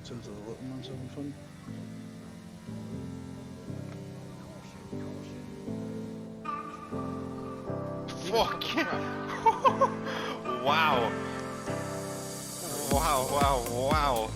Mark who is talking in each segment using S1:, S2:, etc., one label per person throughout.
S1: to the little ones having fun.
S2: Fuck yeah. Wow. Wow, wow, wow.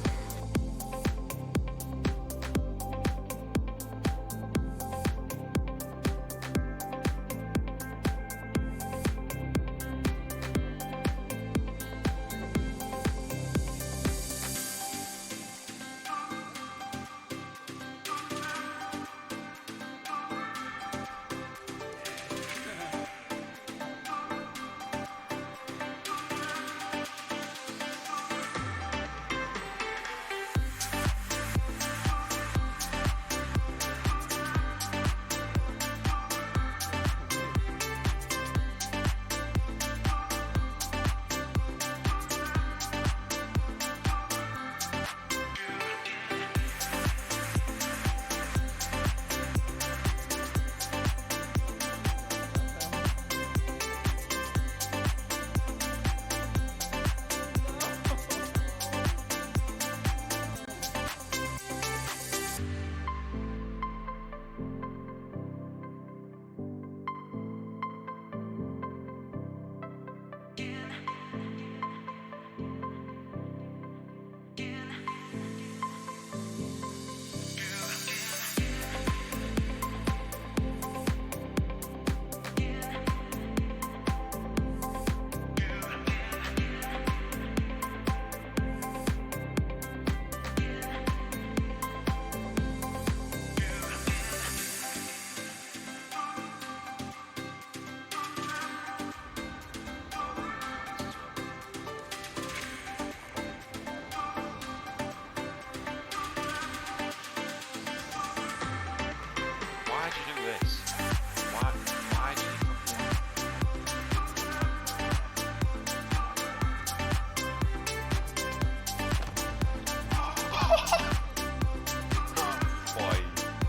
S2: Why'd you do this? Why'd you Boy.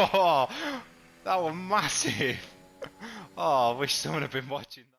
S2: Oh, that was massive. Oh, I wish someone had been watching that.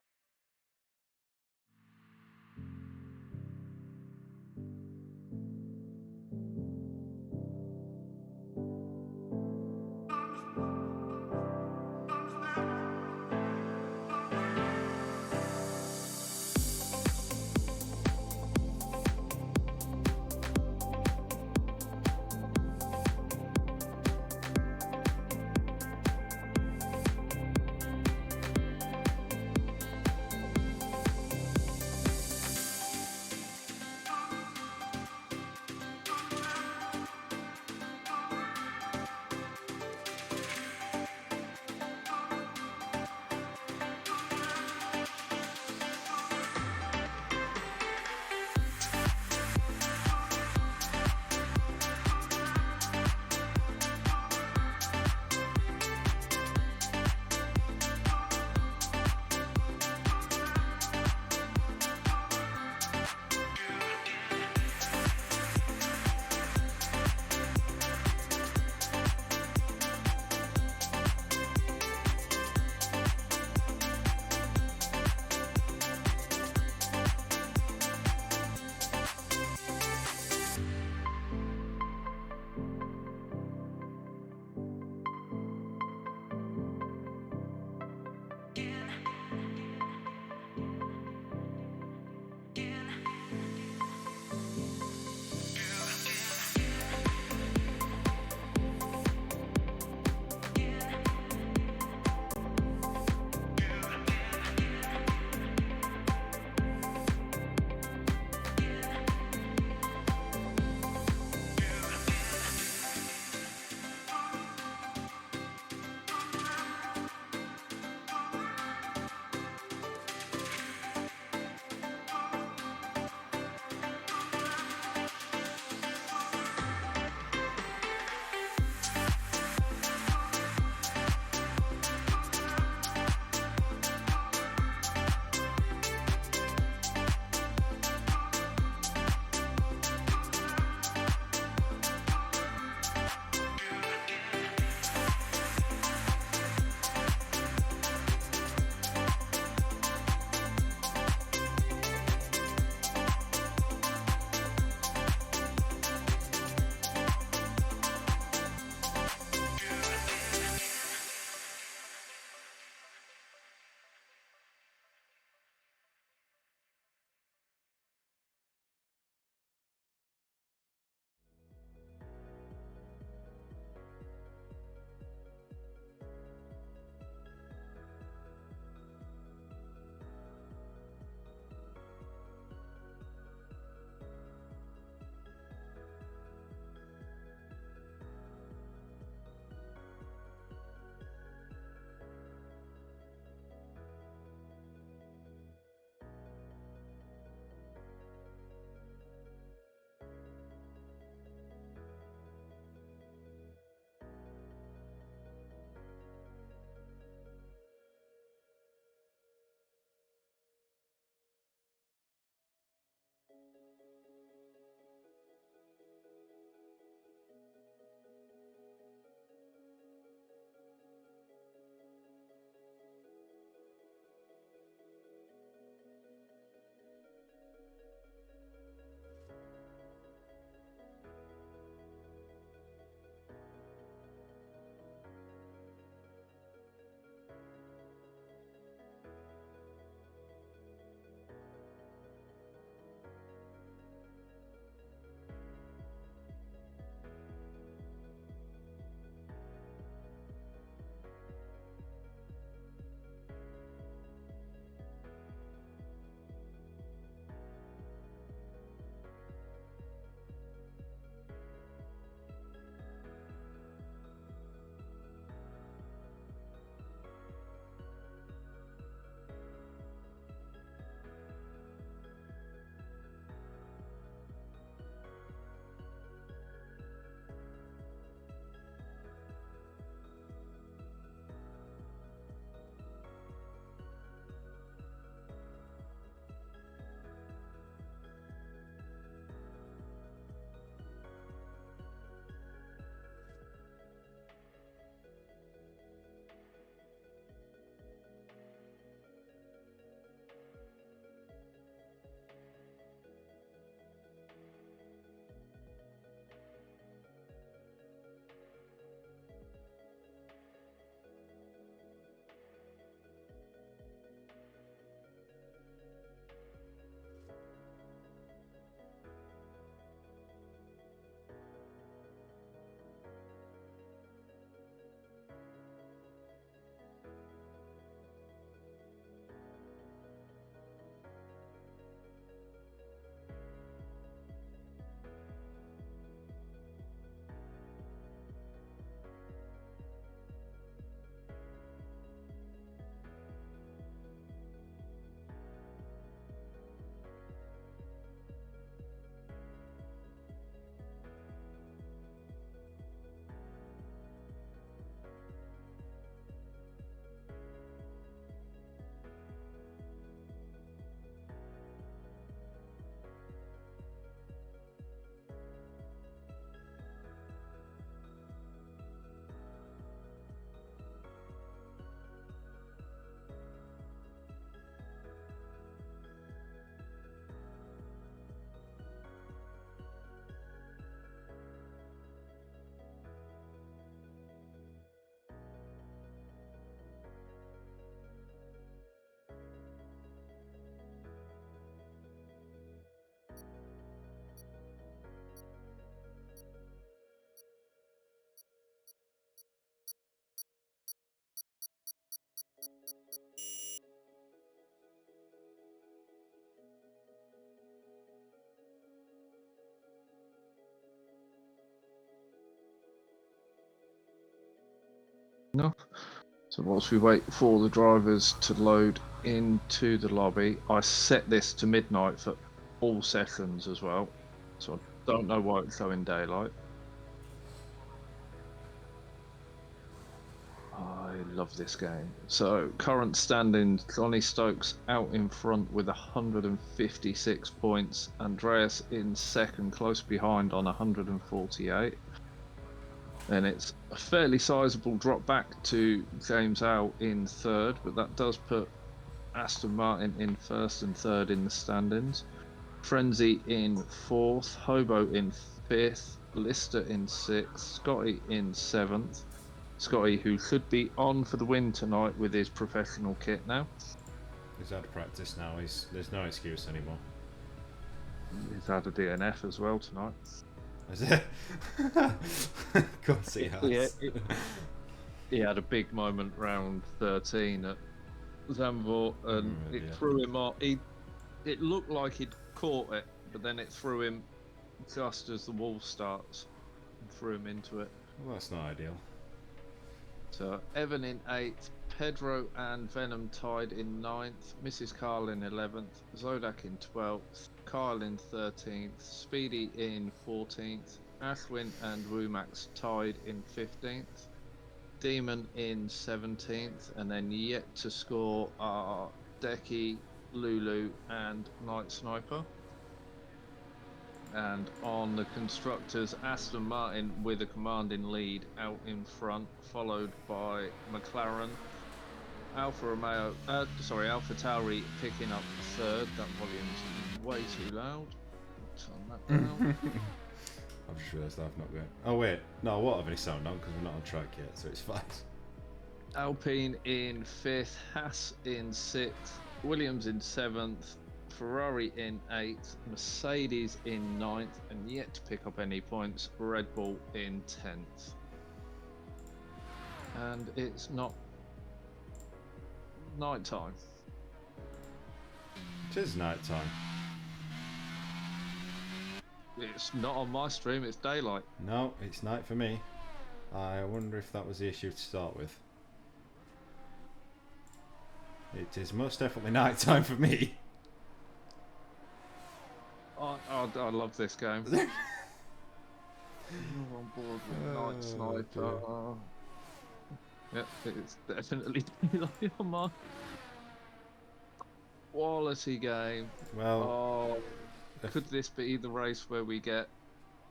S1: enough. So whilst we wait for the drivers to load into the lobby, I set this to midnight for all sessions as well. So I don't know why it's showing daylight. I love this game. So current standings, Johnny Stokes out in front with 156 points. Andreas in second, close behind on 148. Then it's a fairly sizable drop back to James Howe in third, but that does put Aston Martin in first and third in the standings. Frenzy in fourth, Hobo in fifth, Lister in sixth, Scotty in seventh. Scotty, who should be on for the win tonight with his professional kit now.
S3: He's out of practice now. There's no excuse anymore.
S1: He's had a DNF as well tonight.
S3: Is it? Of course he has.
S1: He had a big moment round 13 at Zandvoort, and it threw him off. It looked like he'd caught it, but then it threw him just as the wall starts and threw him into it.
S3: Well, that's not ideal.
S1: So Evan in 8th, Pedro and Venom tied in 9th, Mrs. Carl in 11th, Zodak in 12th, Kyle in 13th, Speedy in 14th, Ashwin and Rumax tied in 15th, Demon in 17th, and then yet to score are Deki, Lulu and Night Sniper. And on the constructors, Aston Martin with a commanding lead out in front, followed by McLaren. Alfa Tauri picking up third. That volume's way too loud. Turn that down.
S3: I'm sure I've not got. Oh wait, no, I won't have any sound on because we're not on track yet, so it's fine.
S1: Alpine in 5th, Haas in 6th, Williams in 7th, Ferrari in 8th, Mercedes in 9th, and yet to pick up any points, Red Bull in 10th. And it's not night time.
S3: It is night time.
S1: It's not on my stream, it's daylight.
S3: No, it's night for me. I wonder if that was the issue to start with. It is most definitely night time for me.
S1: I love this game. I'm on board with Night Sniper. Yep, it's definitely daylight on my quality game.
S3: Well,
S1: could this be the race where we get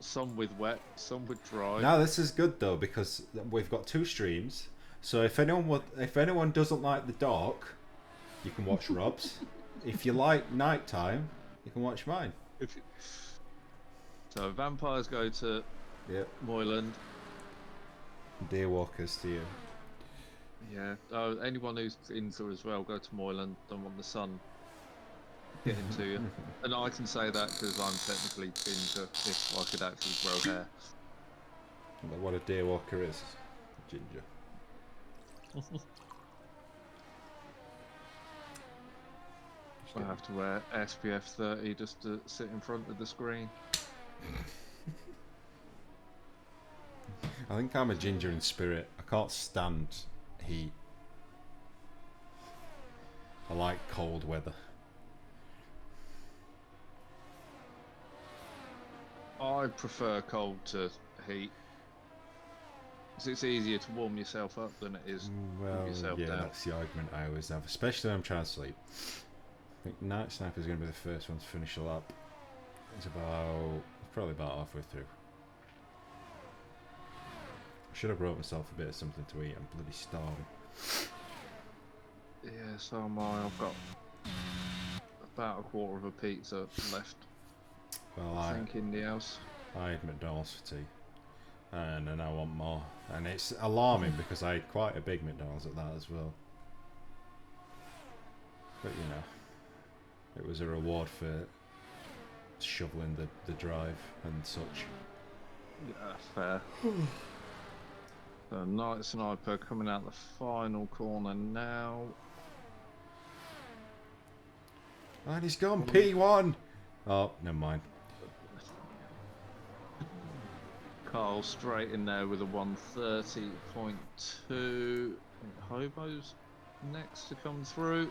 S1: some with wet, some with dry?
S3: No, this is good though because we've got 2 streams. So if anyone doesn't like the dark, you can watch Rob's. If you like nighttime, you can watch mine.
S1: So vampires go to Moyland.
S3: Deerwalkers to you.
S1: Yeah. Anyone who's into as well, go to Moyland. Don't want the sun getting to you. And I can say that because I'm technically ginger. If I could actually grow hair.
S3: What a deerwalker is, ginger.
S1: I have to wear SPF 30 just to sit in front of the screen.
S3: I think I'm a ginger in spirit. I can't stand heat. I like cold weather.
S1: I prefer cold to heat. Because it's easier to warm yourself up than it is to warm yourself down.
S3: That's the argument I always have, especially when I'm trying to sleep. I think Night Sniper is going to be the first one to finish a lap. It's probably about halfway through. I should have brought myself a bit of something to eat. I'm bloody starving.
S1: Yeah, so am I. I've got about a quarter of a pizza left.
S3: Well,
S1: I think in the house.
S3: I had McDonald's for tea, and then I want more. And it's alarming because I had quite a big McDonald's at that as well. But you know, it was a reward for shoveling the drive and such.
S1: Yeah, fair. So Night Sniper coming out the final corner now.
S3: And he's gone P1! Oh, never mind.
S1: Carl straight in there with a 130.2. Hobo's next to come through.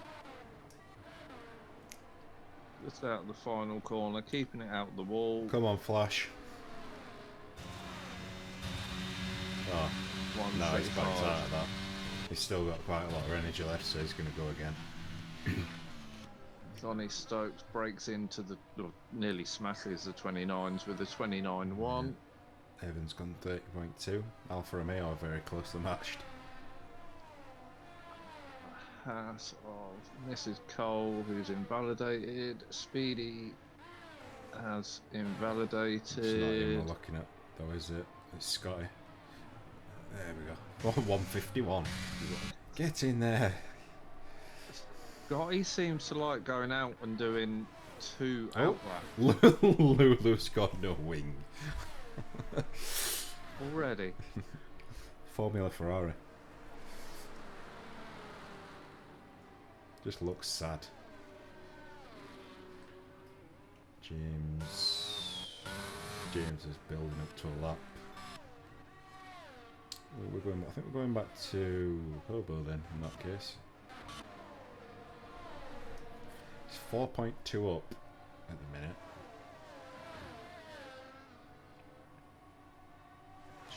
S1: Just out the final corner, keeping it out the wall.
S3: Come on, Flash. Oh, no, he's backed out of that. He's still got quite a lot of energy left, so he's going to go again.
S1: Johnny Stokes breaks into the, or nearly smashes the 29s with a 29.1.
S3: Yeah. Evans gone 30.2. Alfa Romeo are very closely matched.
S1: Haas of Mrs. Cole, who's invalidated. Speedy has invalidated.
S3: It's not him we're looking at, though, is it? It's Scotty. There we go. Oh, 151. Get in there.
S1: Scotty seems to like going out and doing 2
S3: Oh.
S1: out laps
S3: Lulu's got no wing.
S1: already.
S3: Formula Ferrari. Just looks sad. James is building up to a lap. We're going. I think we're going back to Hobo then. In that case, it's 4.2 up at the minute.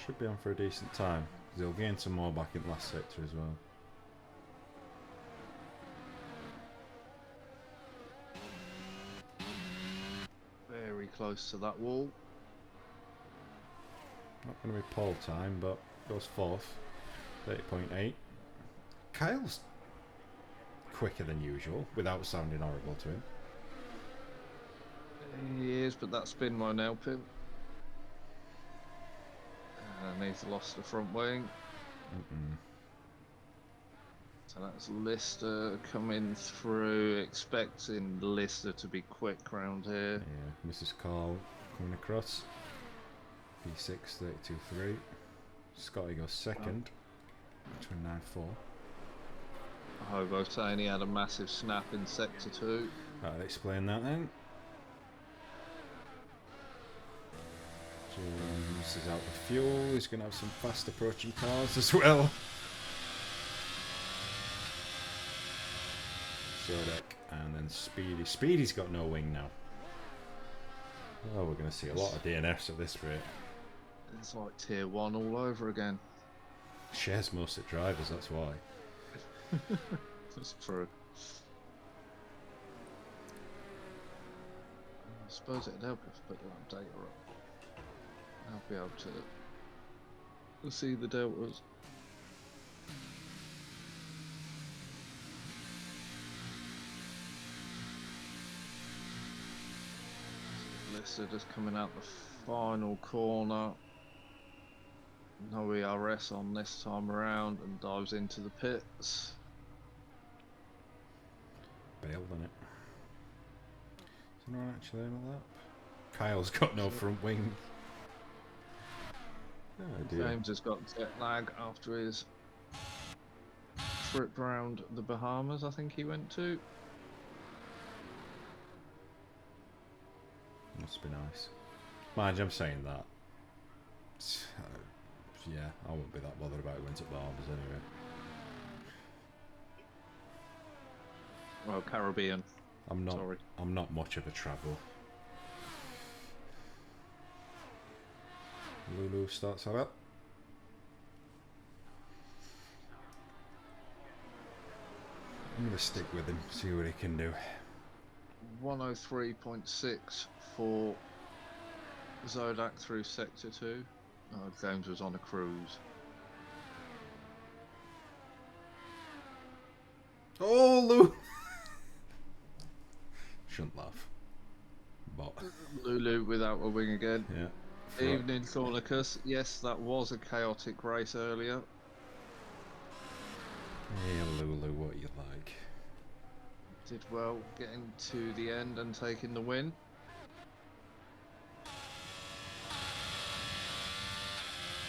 S3: Should be on for a decent time. They'll gain some more back in the last sector as well.
S1: Very close to that wall.
S3: Not going to be pole time, but goes fourth. 30.8. Kyle's quicker than usual, without sounding horrible to him.
S1: He is, but that spin won't help him. And he's lost the front wing. So that's Lister coming through, expecting Lister to be quick round here.
S3: Yeah, Mrs. Carl coming across. P6, 32.3. Scotty goes second. 29.4.
S1: Hobo saying he had a massive snap in sector 2.
S3: I'll explain that then. James is out of fuel. He's going to have some fast approaching cars as well. Zodek and then Speedy. Speedy's got no wing now. Oh, we're going to see a lot of DNFs at this rate.
S1: It's like tier 1 all over again.
S3: Shares most at drivers, that's why.
S1: That's true. I suppose it'd help if I put that data up. I'll be able to see the deltas. Lister just coming out the final corner. No ERS on this time around and dives into the pits.
S3: Bailed on it. Is anyone actually in a lap? Kyle's got no front wing. Oh dear.
S1: James has got jet lag after his trip round the Bahamas, I think he went to.
S3: Must be nice. Mind you, I'm saying that. Yeah, I won't be that bothered about going to Bahamas anyway.
S1: Well, Caribbean.
S3: I'm not.
S1: Sorry.
S3: I'm not much of a traveller. Lulu starts that up. I'm gonna stick with him, see what he can do.
S1: 103.6 for Zodak through sector 2. Oh, James was on a cruise.
S3: Oh, Lulu! Shouldn't laugh. But
S1: Lulu without a wing again.
S3: yeah.
S1: Evening, Thornicus. Yes, that was a chaotic race earlier.
S3: Hey, Lulu, what you like?
S1: Did well getting to the end and taking the win.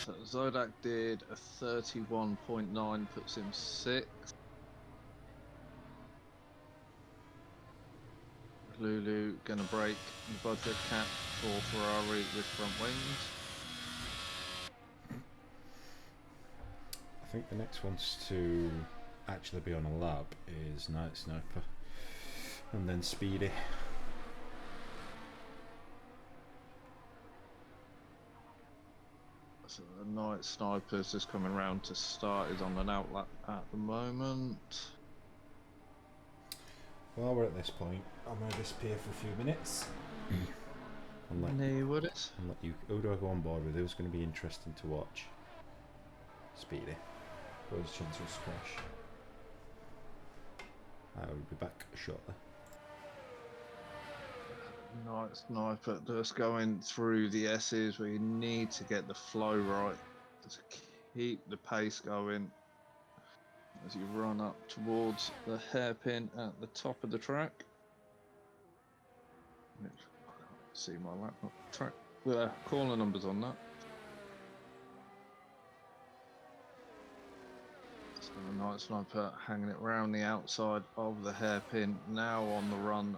S1: So Zodak did a 31.9, puts him 6th. Lulu gonna break the budget cap for Ferrari with front wings.
S3: think the next ones to actually be on a lap is Night Sniper and then Speedy.
S1: So the Night Sniper's just coming round to start. He's on an outlap at the moment.
S3: While we're at this point, I'm going to disappear for a few minutes. and let you. Who do I go on board with? Who's going to be interesting to watch? Speedy. Where's chance of squash? I will be back shortly.
S1: Night Sniper just going through the S's. We need to get the flow right to keep the pace going as you run up towards the hairpin at the top of the track. I can't see my laptop track. Corner numbers on that. So the Night Sniper hanging it round the outside of the hairpin, now on the run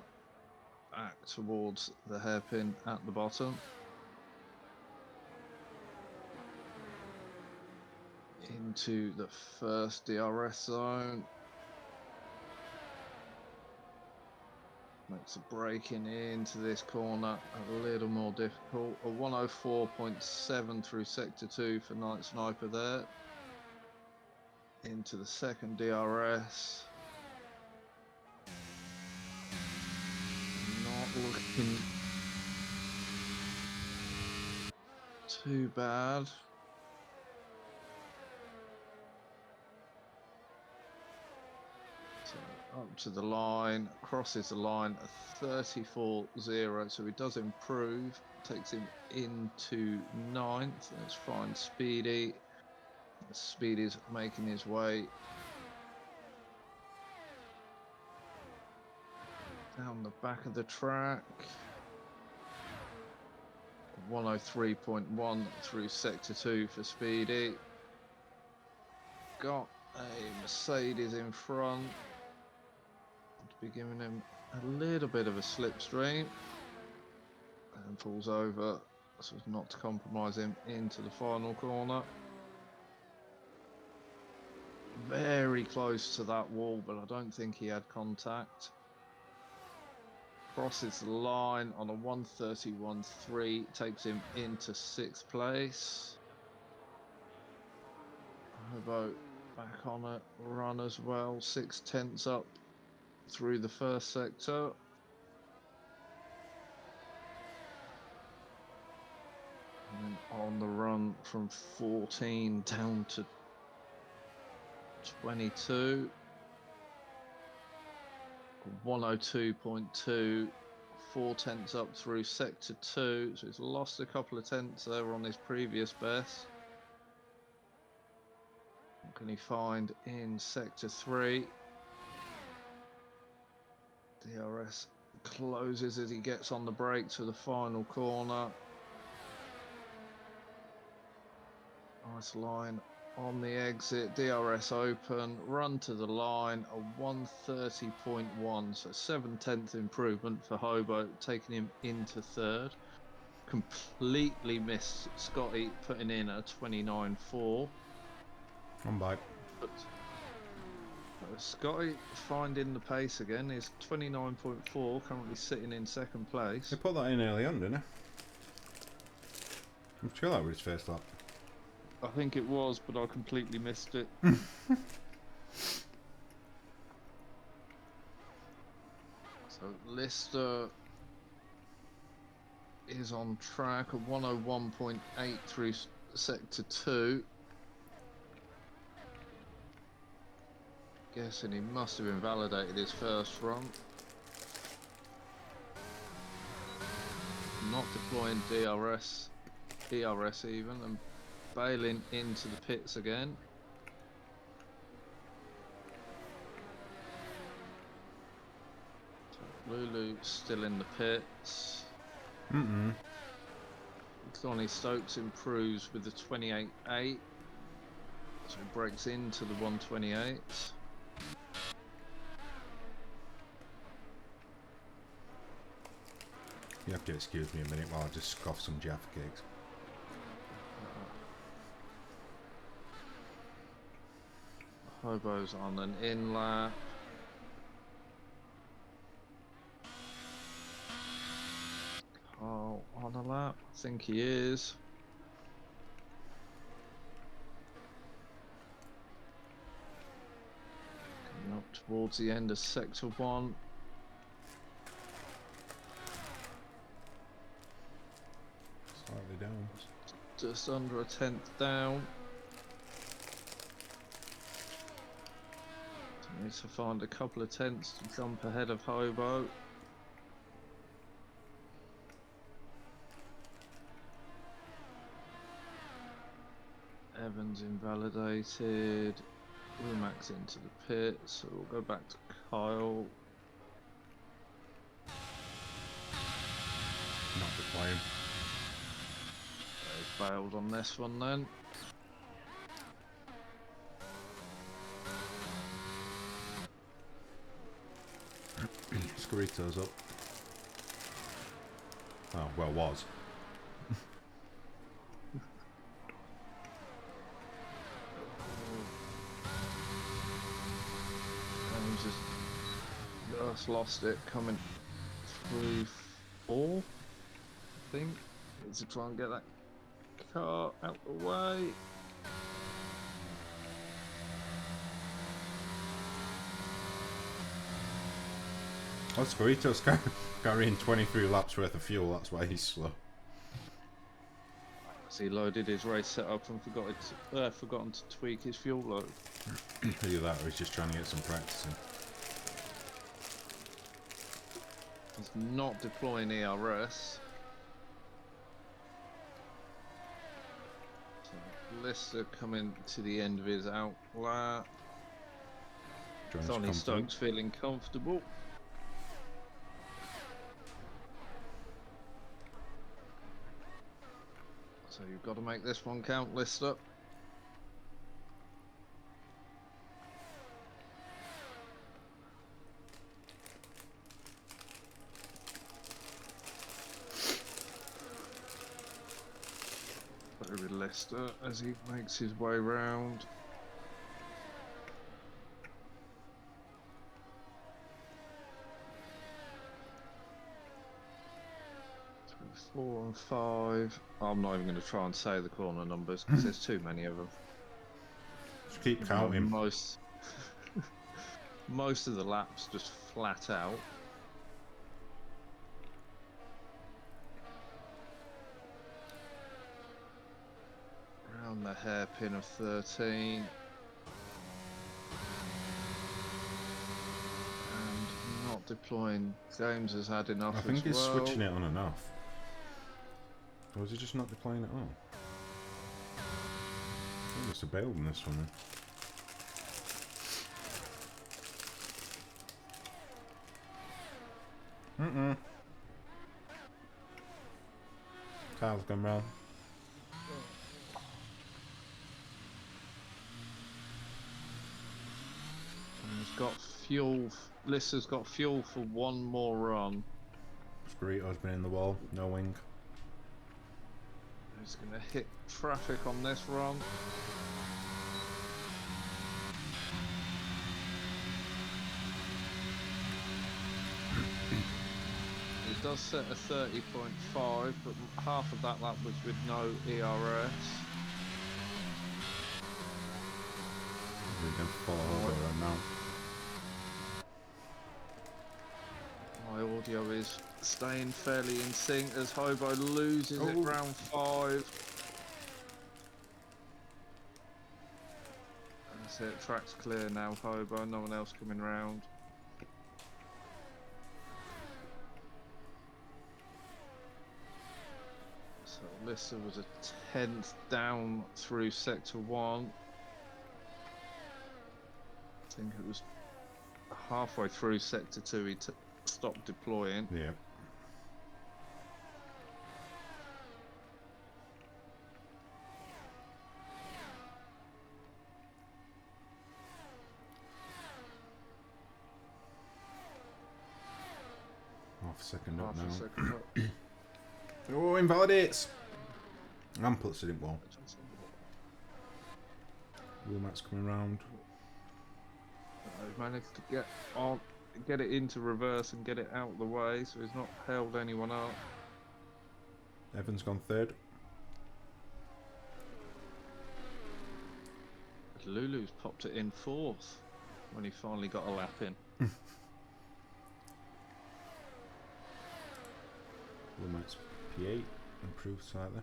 S1: back towards the hairpin at the bottom. Into the first DRS zone. Makes the braking into this corner a little more difficult. A 104.7 through sector 2 for Night Sniper there. Into the second DRS. Not looking too bad. So up to the line, crosses the line, a 34.0, so he does improve, takes him into 9th. Let's find Speedy. Speedy's making his way down the back of the track. 103.1 through sector 2 for Speedy. Got a Mercedes in front. To be giving him a little bit of a slipstream. And pulls over so as not to compromise him into the final corner. Very close to that wall, but I don't think he had contact. Crosses the line on a 131.3, takes him into 6th place. Hobo back on a run as well, 6/10 up through the first sector. And then on the run from 14 down to 22. 102.2, 4/10 up through sector 2, so he's lost a couple of tenths there on his previous best. What can he find in sector 3? DRS closes as he gets on the brake to the final corner. Nice line on the exit, DRS open, run to the line, a 130.1, so 7/10 improvement for Hobo, taking him into 3rd. Completely missed Scotty putting in a 29.4.
S3: I'm back.
S1: But Scotty finding the pace again, is 29.4, currently sitting in 2nd place.
S3: They put that in early on, didn't they? I'm sure that was his first lap.
S1: I think it was, but I completely missed it. So Lister is on track, a 101.8 through sector 2. Guessing he must have invalidated his first run. Not deploying ERS even, and bailing into the pits again. So Lulu still in the pits. Johnny Stokes improves with the 28.8, so he breaks into the 128.
S3: You have to excuse me a minute while I just scoff some Jaffa cakes.
S1: Hobo's on an in lap. Carl on a lap. I think he is. Coming up towards the end of sector 1.
S3: Slightly down.
S1: Just under a tenth down. Need to find a couple of tenths to jump ahead of Hobo. Evans invalidated. Womack's into the pit, so we'll go back to Kyle.
S3: Not deploying.
S1: They failed on this one then.
S3: Scorito's up. Oh, well, was.
S1: And just lost it coming through 4, I think. Need to try and get that car out the way.
S3: Oh, Scorito's carrying 23 laps worth of fuel, that's why he's slow.
S1: He loaded his race setup and forgotten to tweak his fuel load.
S3: Either that or he's just trying to get some practice in.
S1: He's not deploying ERS. So Lister coming to the end of his out lap. Sonny Stokes feeling comfortable. So you've got to make this one count, Lister. With Lister as he makes his way round. Through 4 and 5. I'm not even going to try and say the corner numbers because there's too many of them.
S3: Just keep counting.
S1: Most of the laps just flat out. Around the hairpin of 13. And not deploying. James has had enough.
S3: I think he's
S1: well.
S3: switching it on and off. Or is he just not deploying at all? I think it's a bailed in this one then. Kyle's gone round.
S1: He's got fuel. Lister's got fuel for one more run.
S3: Scorito's been in the wall, no wing.
S1: He's going to hit traffic on this run. He does set a 30.5, but half of that lap was with no ERS.
S3: We can follow Hobo around now.
S1: My audio is staying fairly in sync as Hobo loses it round 5. That's it, track's clear now, Hobo, no one else coming round. So Lister was a 10th down through sector 1. I think it was halfway through sector 2 he stopped deploying.
S3: Yeah. Half a second up now.
S1: Half a second up.
S3: Oh, invalidates! And puts it in wall. Womack's coming round.
S1: He managed to get it into reverse and get it out of the way, so he's not held anyone up.
S3: Evans gone third.
S1: Lulu's popped it in fourth when he finally got a lap in.
S3: Womack's P8 improved slightly.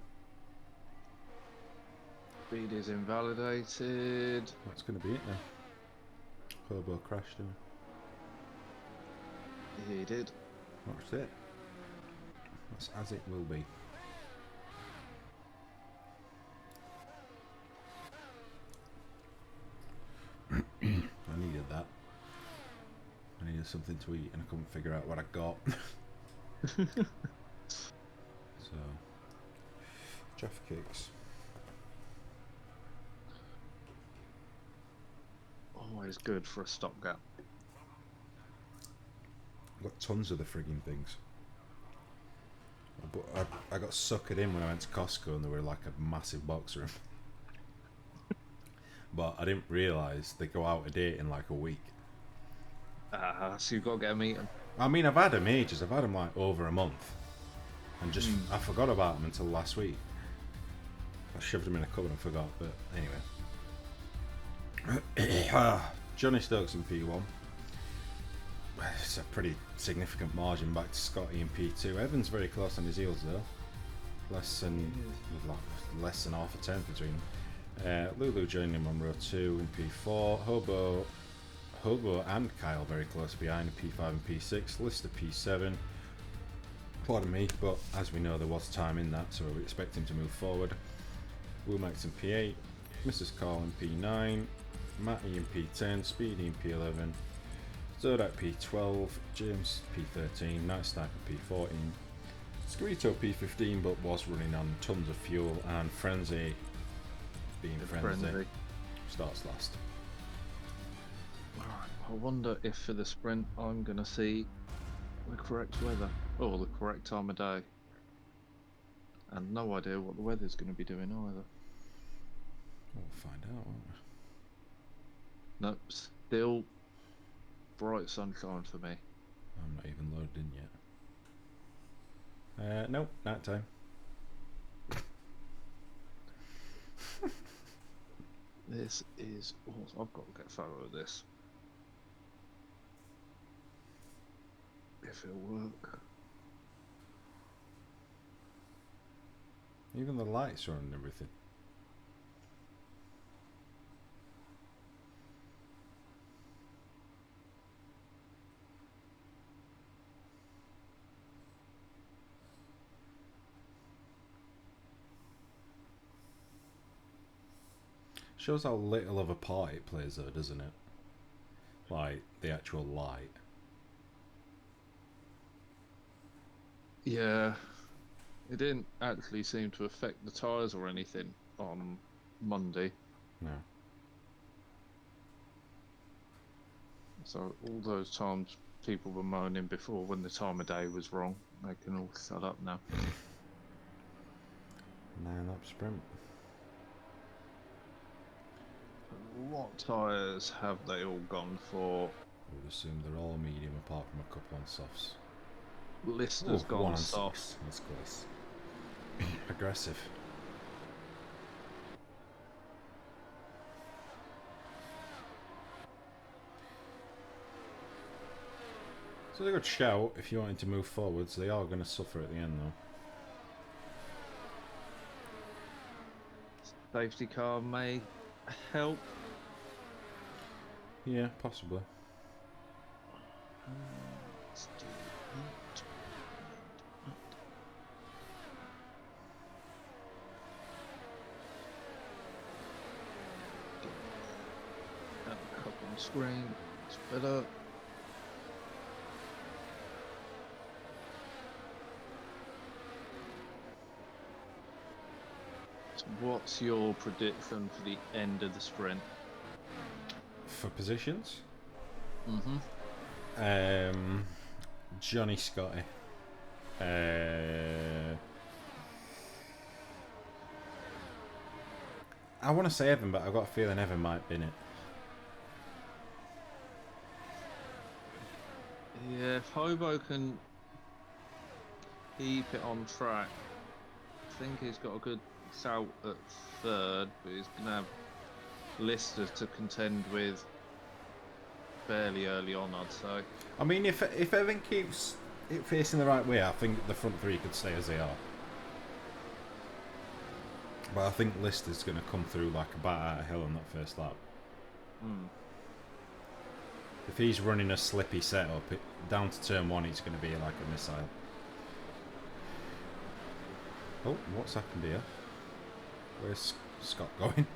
S1: Speed is invalidated.
S3: That's going to be it then. Hobo crashed him.
S1: He did.
S3: That's it. That's as it will be. I needed that. I needed something to eat and I couldn't figure out what I got. So, Jaffa cakes.
S1: Always good for a stopgap.
S3: I've got tons of the frigging things. But I got suckered in when I went to Costco and there were like a massive box room. But I didn't realise they go out of date in like a week.
S1: So you've got to get them eaten.
S3: I mean, I've had them ages. I've had them like over a month. And just, I forgot about them until last week. I shoved them in a cupboard and forgot, but anyway. Johnny Stokes in P1. It's a pretty significant margin back to Scotty in P2. Evans very close on his heels though. Less than half a turn between them. Lulu joining him on row 2 in P4. Hobo and Kyle very close behind in P5 and P6. Lister P7. Pardon me, but as we know there was time in that, so we expect him to move forward. Womack's in P8. Mrs. Carl in P9. Matty in P10. Speedy in P11. Zodak P12, James P13, Night Sniper P14, Squito P15 but was running on tons of fuel, and Frenzy, being Frenzy, starts last.
S1: Alright, I wonder if for the sprint I'm going to see the correct weather, or the correct time of day. And no idea what the weather's going to be doing either.
S3: We'll find out, won't we?
S1: Nope, still bright sunshine for me.
S3: I'm not even loaded in yet. Nope, night time.
S1: This is awesome. I've got to get a photo of this. If it'll work.
S3: Even the lights are on and everything. Shows how little of a part it plays though, doesn't it? Like, the actual light.
S1: Yeah, it didn't actually seem to affect the tyres or anything on Monday.
S3: No.
S1: So all those times people were moaning before when the time of day was wrong, they can all shut up now.
S3: 9-lap sprint.
S1: What tyres have they all gone for?
S3: I would assume they're all medium apart from a couple on softs.
S1: Lister's
S3: one
S1: gone
S3: on
S1: soft.
S3: six. That's close. Aggressive. So they got shout if you wanted to move forwards. They are going to suffer at the end though.
S1: Safety car may help.
S3: Yeah, possibly.
S1: Let's do that. Have a couple on screen. It's better. So what's your prediction for the end of the sprint?
S3: For positions?
S1: Mm-hmm.
S3: Johnny Scotty. I want to say Evan, but I've got a feeling Evan might bin it.
S1: Yeah, if Hobo can keep it on track, I think he's got a good shout at third, but he's going to have Lister to contend with fairly early on, I'd say.
S3: I mean, if everything keeps it facing the right way, I think the front three could stay as they are. But I think Lister's going to come through like a bat out of hell on that first lap. If he's running a slippy setup, down to turn one, it's going to be like a missile. Oh, what's happened here? Where's Scott going?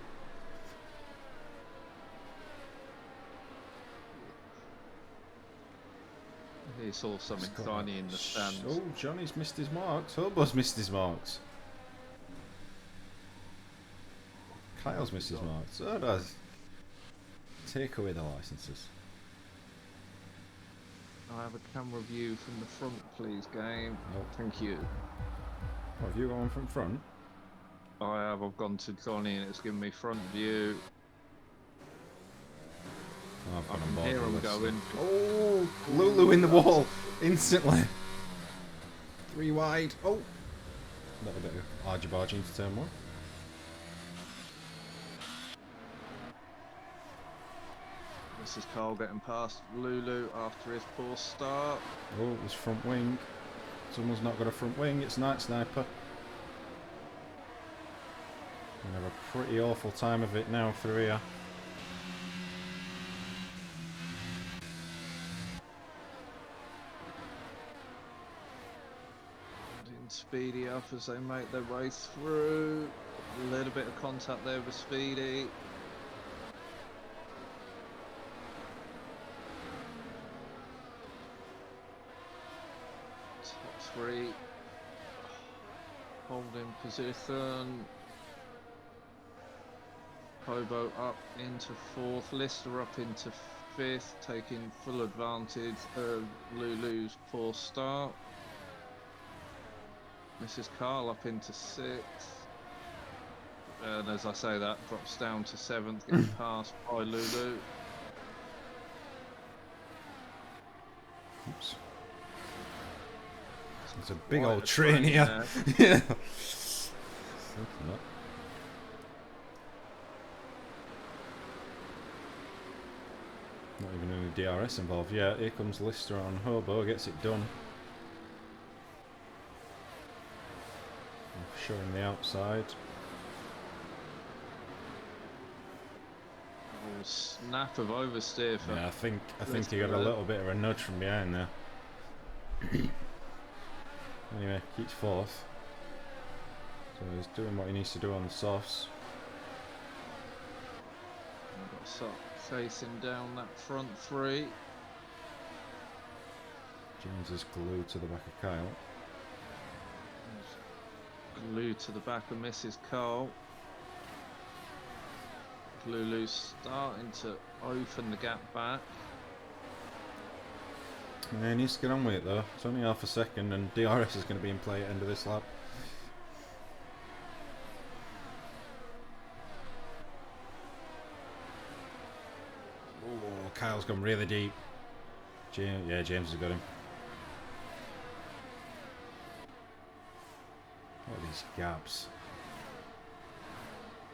S1: He saw something tiny in the stands.
S3: Oh, Johnny's missed his marks. Hobo's missed his marks. Kyle's missed his marks. So does. Take away the licenses.
S1: I have a camera view from the front, please, game.
S3: Nope.
S1: Thank you.
S3: What, have you gone from front?
S1: I have. I've gone to Johnny and it's given me front view.
S3: Oh, I've
S1: I
S3: gone on
S1: can
S3: board
S1: hear him
S3: with this.
S1: going.
S3: Oh, Lulu in the wall instantly. 3 wide. Oh, a little bit of argy-bargy into turn one.
S1: This is Carl getting past Lulu after his poor start.
S3: Oh, his front wing. Someone's not got a front wing. It's Night Sniper. Gonna have a pretty awful time of it now through here.
S1: Speedy up as they make their way through. A little bit of contact there with Speedy. Top three. Holding position. Hobo up into fourth. Lister up into fifth, taking full advantage of Lulu's poor start. Mrs. Carl up into sixth, and as I say that, drops down to seventh, getting passed by Lulu.
S3: Oops. It's a big old train here. Yeah. Not even any DRS involved. Yeah, here comes Lister on Hobo, gets it done. Showing the outside.
S1: Oh, snap of oversteer for.
S3: Yeah, I think he got a little bit of a nudge from behind there. Anyway, keeps fourth. So he's doing what he needs to do on the softs.
S1: Got Sock chasing down that front three.
S3: James is glued to the back of Kyle.
S1: Glued to the back of Mrs. Carl. Lulu's starting to open the gap back.
S3: Yeah, he needs to get on with it though. It's only half a second and DRS is going to be in play at the end of this lap. Oh, Kyle's gone really deep. James has got him. What are these gaps?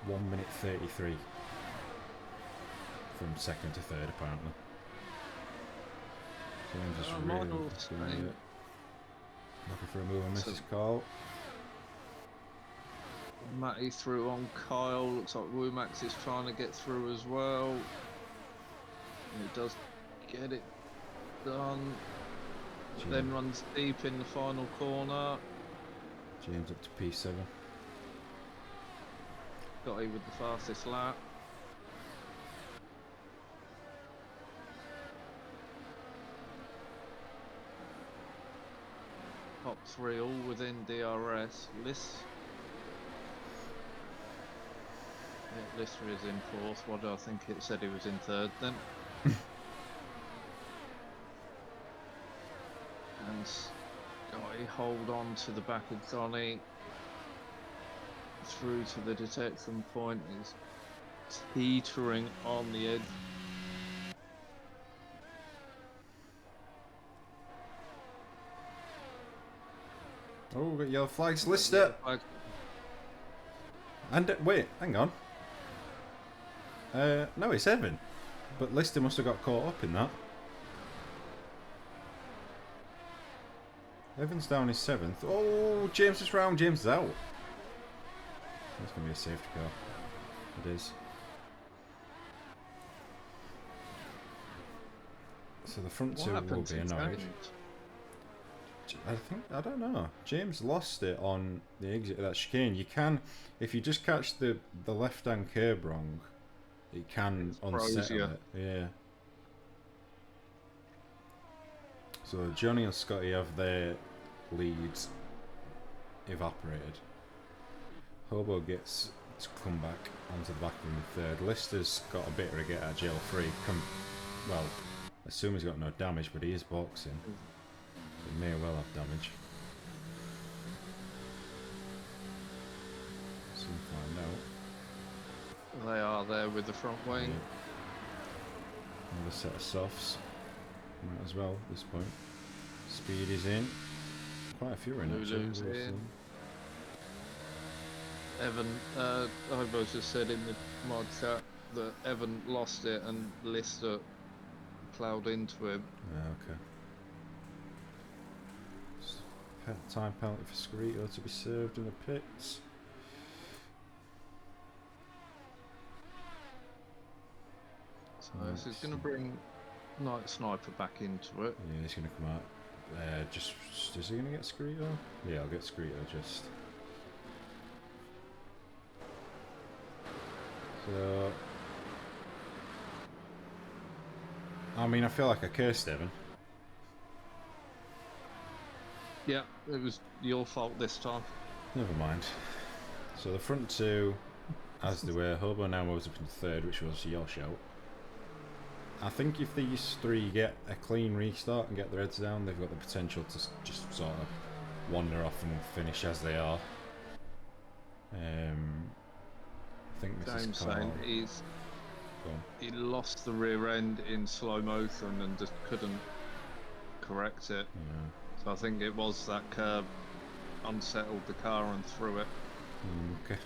S3: 1 minute 33 from second to third apparently. James is really looking for a move on Mrs. Carl.
S1: Matty through on Kyle. Looks like Womax is trying to get through as well. And he does get it done. Then runs deep in the final corner.
S3: James up to P7.
S1: Got he with the fastest lap. Top three all within DRS. Lister is in fourth. What do I think it said he was in third then? And Scotty hold on to the back of Johnny. Through to the detection point. Is teetering on the edge.
S3: Oh, we got yellow flags. Lister. And wait, hang on. No, it's Evan. But Lister must have got caught up in that. Evan's down his 7th. Oh, James is round. James is out. That's going to be a safety car. It is. So the front two will be annoyed. I don't know. James lost it on the exit of that chicane. You can, if you just catch the left-hand curb wrong, it can unsettle it. Yeah. So Johnny and Scotty have their leads evaporated. Hobo gets to come back onto the back of him in 3rd. Lister's got a bit to get out of jail free. Well, I assume he's got no damage, but he is boxing. He may well have damage. Soon find out.
S1: They are there with the front wing.
S3: Yeah. Another set of softs. Might as well at this point. Speed is in. Quite a few are in
S1: Lulu's
S3: actually.
S1: in. Evan, Hobo's just said in the mod chat that Evan lost it and Lister ploughed into him.
S3: Yeah, okay. Time penalty for Scarito to be served in the pits.
S1: So this is going to bring Night Sniper back into it.
S3: Yeah, he's going to come out. Just is he going to get Scarito? Yeah, I'll get Scarito just. So, I mean, I feel like I cursed Evan.
S1: Yeah, it was your fault this time.
S3: Never mind. So the front two, as they were, Hobo now moves up into 3rd, which was your shout. I think if these 3 get a clean restart and get their heads down, they've got the potential to just sort of wander off and finish as they are. I think
S1: James saying he lost the rear end in slow motion and just couldn't correct it.
S3: Yeah.
S1: So I think it was that curb unsettled the car and threw it.
S3: Okay.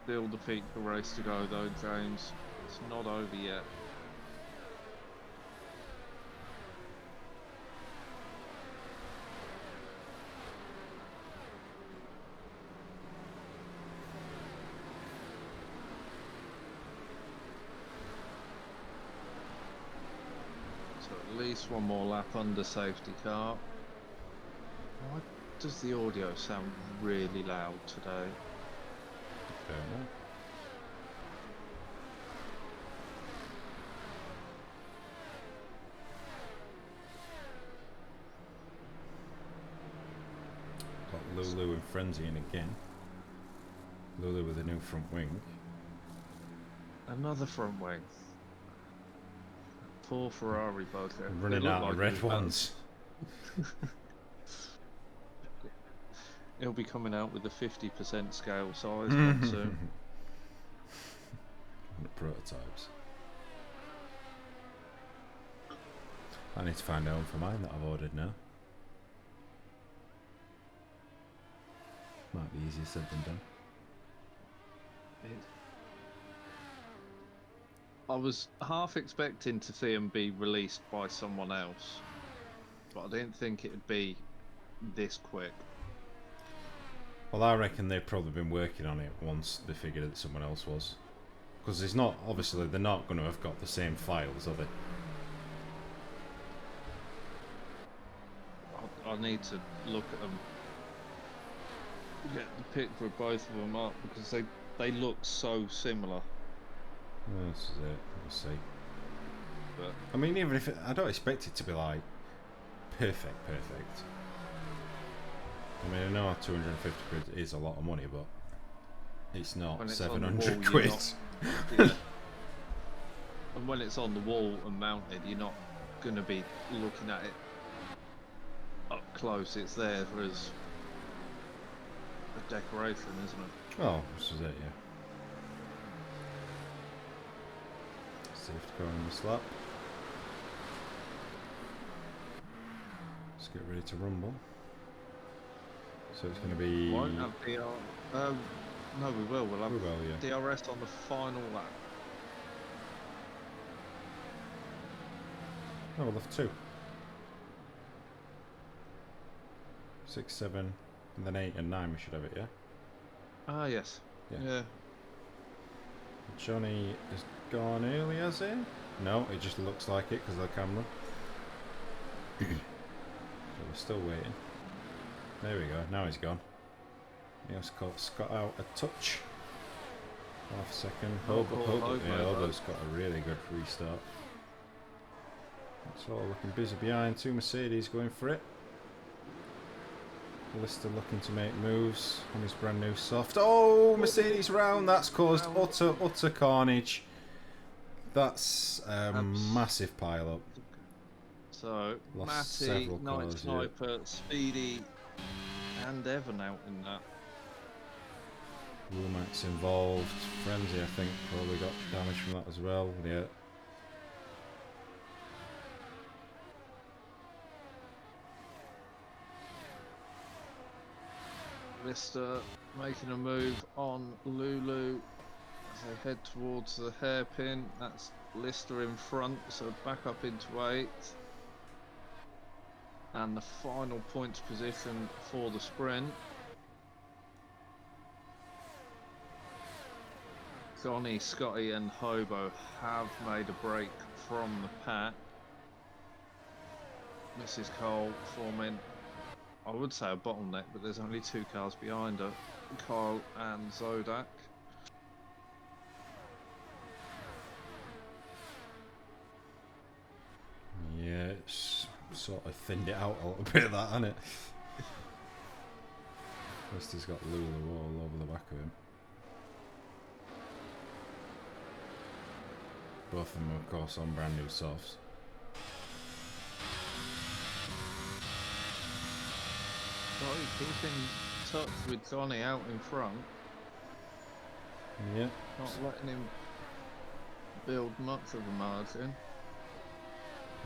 S1: Still the peak of race to go though, James. It's not over yet. At least one more lap under safety car. Why does the audio sound really loud today?
S3: Fair enough. Got Lulu and Frenzy in again. Lulu with a new front wing.
S1: Another front wing. Poor Ferrari both there.
S3: Running out of red ones.
S1: He'll be coming out with the 50% scale size one soon.
S3: The prototypes. I need to find out for mine that I've ordered now. Might be easier said than done.
S1: I was half expecting to see them be released by someone else, but I didn't think it'd be this quick.
S3: Well, I reckon they've probably been working on it once they figured that someone else was. Because there's not, obviously, they're not going to have got the same files, are they?
S1: I need to look at them, get the picture of both of them up, because they look so similar.
S3: This is it, we'll see.
S1: But
S3: I mean, even if I don't expect it to be like perfect. I mean, I know 250 quid is a lot of money, but it's not 700 quid.
S1: Yeah. And when it's on the wall and mounted, you're not going to be looking at it up close. It's there as a decoration, isn't it?
S3: Oh, this is it, yeah. Safety car in the slap. Let's get ready to rumble. So it's going to be...
S1: Won't have DR... no, we will. We'll have
S3: yeah.
S1: DRS on the final lap.
S3: Oh, we'll have 2. 6, 7, and then 8 and 9 we should have it, yeah?
S1: Ah, yes. Yeah.
S3: Johnny has gone early, has he? No, it just looks like it because of the camera. So we're still waiting. There we go, now he's gone. He has caught Scott out a touch. Half a second. Hobo's got a really good restart. That's all looking busy behind. 2 Mercedes going for it. Lister looking to make moves on his brand new soft. Oh, Mercedes round. That's caused utter carnage. That's a massive pile up.
S1: So,
S3: Lost
S1: Matty,
S3: several
S1: Night
S3: cars,
S1: Sniper, Speedy, and Evan out in that.
S3: Womack's involved. Frenzy, I think, probably got damage from that as well. Yeah.
S1: Lister making a move on Lulu as they head towards the hairpin. That's Lister in front, so back up into 8. And the final points position for the sprint. Johnny, Scotty and Hobo have made a break from the pack. Mrs. Cole forming, I would say, a bottleneck, but there's only 2 cars behind her, Kyle and Zodak.
S3: Yeah, it's sort of thinned it out a little bit, that, hasn't it? Lister's got Lulu all over the back of him. Both of them, of course, on brand new softs.
S1: Scotty keeping touch with Johnny out in front.
S3: Yeah.
S1: Not letting him build much of a margin.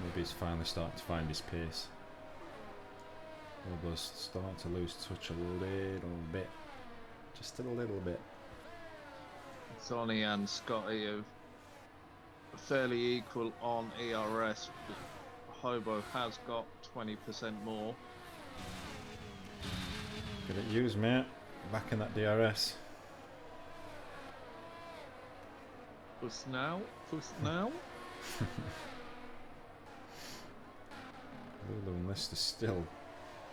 S3: Maybe he's finally starting to find his pace. Hobo's starting to lose touch a little bit. Just a little bit.
S1: Johnny and Scotty are fairly equal on ERS, but Hobo has got 20% more.
S3: Get it used, mate. Back in that DRS.
S1: Push now, push now.
S3: Lulu and Lister still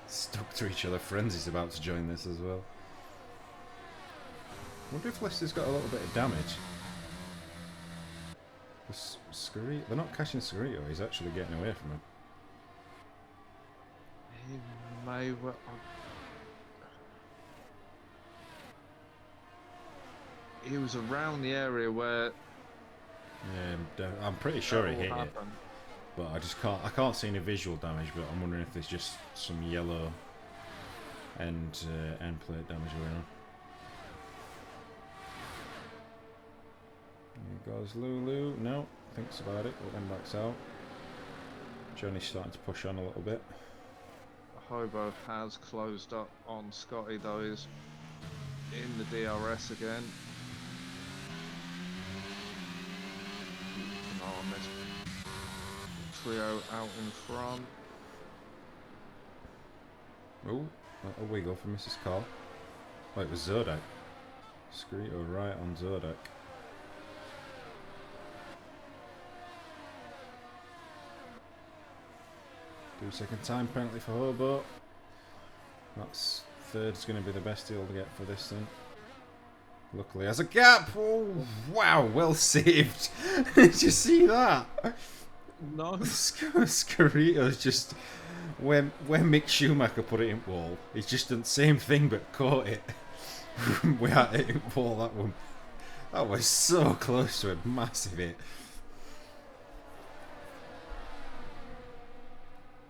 S3: stuck to each other. Frenzy's about to join this as well. I wonder if Lister's got a little bit of damage. They're not catching Scarito, he's actually getting away from him.
S1: He may well. He was around the area where.
S3: Yeah, I'm pretty sure he hit it, but I can't see any visual damage. But I'm wondering if there's just some yellow end plate damage going on. Here goes Lulu. No, thinks about it, but then backs out. Johnny's starting to push on a little bit.
S1: Hobo has closed up on Scotty, though. He's in the DRS again. On this trio out in front.
S3: Oh, a wiggle for Mrs. Carl. Oh, it was Zodak. Scarito right on Zodak. Two-second time penalty for Hobo. That's third's going to be the best he'll get for this then. Luckily has a gap. Oh, wow, well saved. Did you see that?
S1: No.
S3: Scarito's just when Mick Schumacher put it in wall, he's just done the same thing but caught it. Without hitting wall, that one. That was so close to a massive hit.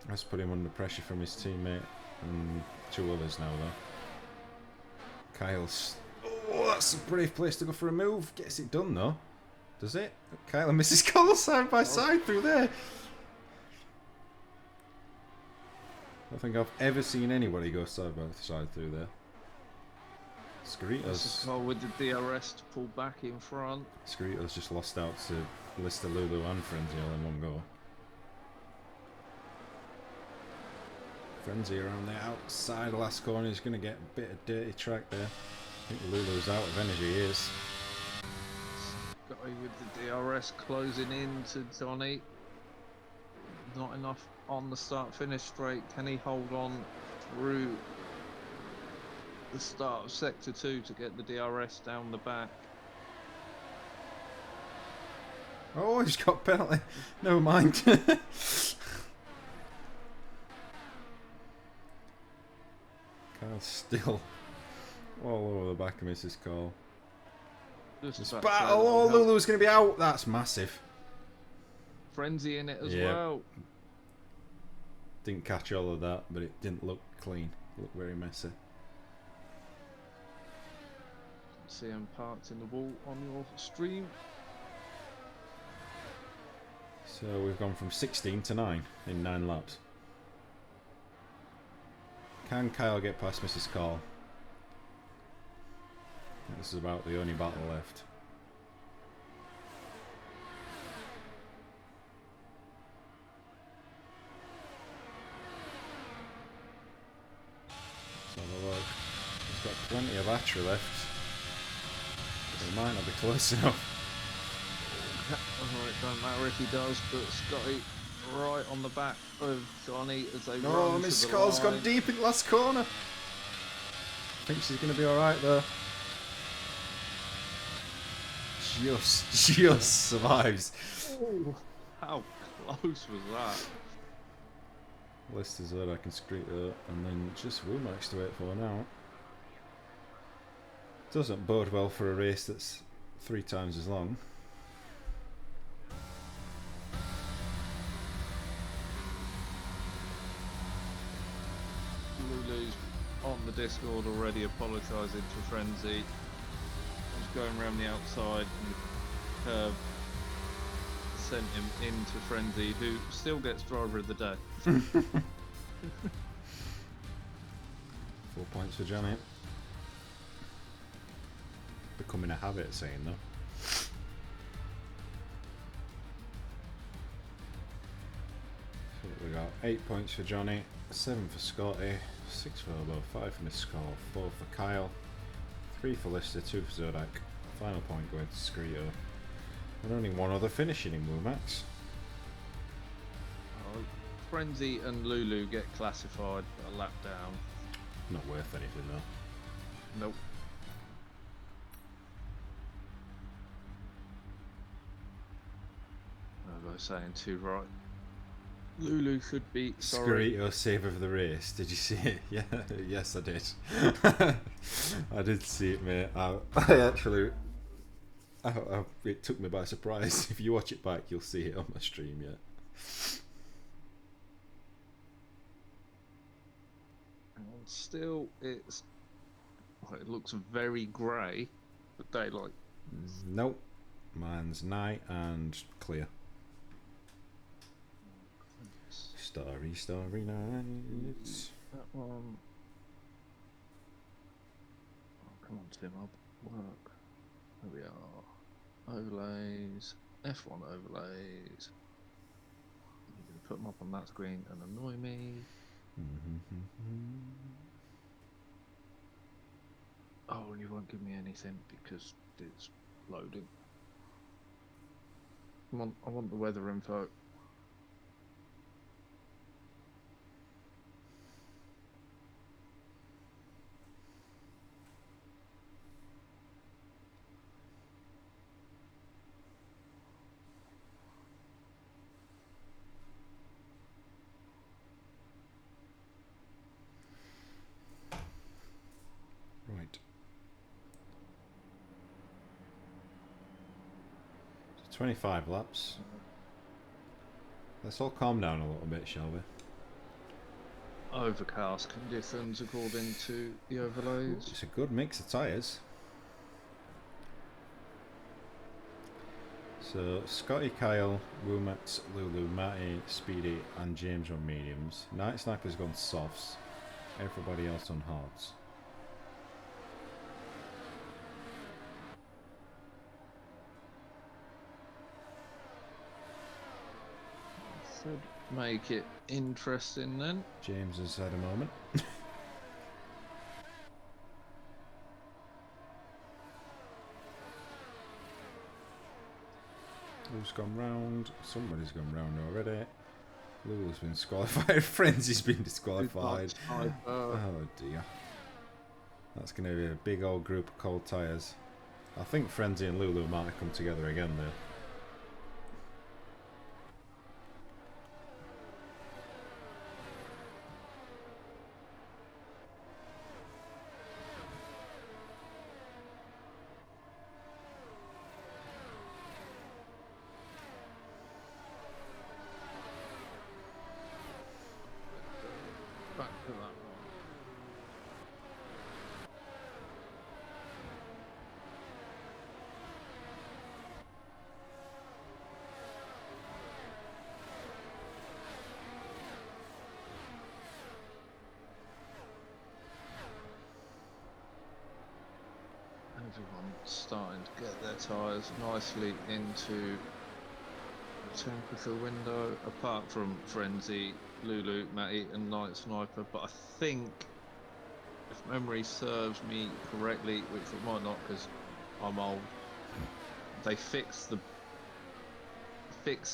S3: Let's put him under pressure from his teammate and 2 others now though. Kyle's. Oh, that's a brave place to go for a move. Gets it done though. Does it? Kyle and Mrs. Cole side by side through there. I don't think I've ever seen anybody go side by side through there.
S1: Mrs. Cole with the DRS to pull back in front.
S3: Scarito's just lost out to Lister, Lulu and Frenzy all in one go. Frenzy around the outside last corner is going to get a bit of dirty track there. I think Lulu's out of energy, he is.
S1: Scotty with the DRS closing in to Johnny. Not enough on the start-finish straight. Can he hold on through the start of Sector 2 to get the DRS down the back?
S3: Oh, he's got penalty. No mind. Kyle's still all over the back of Mrs. Cole.
S1: Just
S3: battle. Oh, Lulu's going to be out. That's massive.
S1: Frenzy in it as well.
S3: Didn't catch all of that, but it didn't look clean. It looked very messy.
S1: See him parked in the wall on your stream.
S3: So we've gone from 16 to 9 in 9 laps. Can Kyle get past Mrs. Cole? This is about the only battle left. Let's have a look. He's got plenty of battery left. But he might not be close enough.
S1: Oh, it don't matter if he does, but Scotty right on the back of Johnny as they run
S3: Oh,
S1: to
S3: Miss
S1: the
S3: Cole's
S1: line.
S3: gone deep in the last corner. I think she's going to be alright though. Just survives.
S1: Oh, how close was that?
S3: Lister's there, I can scream it, and then just Womack's to wait for now. Doesn't bode well for a race that's 3 times as long.
S1: Lulu's on the Discord already apologising to Frenzy. He's going around the outside and the curve sent him into Frenzy, who still gets driver of the day.
S3: 4 points for Johnny. Becoming a habit saying though. So we got 8 points for Johnny, 7 for Scotty, 6 for Obo, 5 for Miss Cole, 4 for Kyle, 3 for Lister, 2 for Zodak. Final point going to Skrito. And only one other finishing in Womax.
S1: Frenzy and Lulu get classified a lap down.
S3: Not worth anything though.
S1: Nope. As I was saying too right. Lulu should be sorry.
S3: Skrito save of the race. Did you see it? Yeah, yes I did. I did see it, mate. I actually, it took me by surprise. If you watch it back, you'll see it on my stream. Yeah.
S1: And still, it looks very grey, but daylight.
S3: Nope. Mine's night and clear. Starry, starry night.
S1: That one. Oh, come on, Tim. I'll work. There we are. Overlays. F1 overlays. You're going to put them up on that screen and annoy me. Oh, and you won't give me anything because it's loading. Come on, I want the weather info.
S3: Right. So 25 laps. Let's all calm down a little bit, shall we?
S1: Overcast conditions according to the overlays.
S3: It's a good mix of tyres. So Scotty, Kyle, Womax, Lulu, Matty, Speedy, and James on mediums. Night Sniper's gone softs. Everybody else on hards.
S1: Should make it interesting then.
S3: James has had a moment. Who's gone round? Somebody's gone round already. Lulu's been disqualified. Frenzy's been disqualified. Oh dear. That's going to be a big old group of cold tyres. I think Frenzy and Lulu might have come together again though.
S1: Back to that one. Everyone starting to get their tyres nicely into the temperature window, apart from Frenzy, Lulu, Matty and Night Sniper, but I think, if memory serves me correctly, which it might not because I'm old, they fixed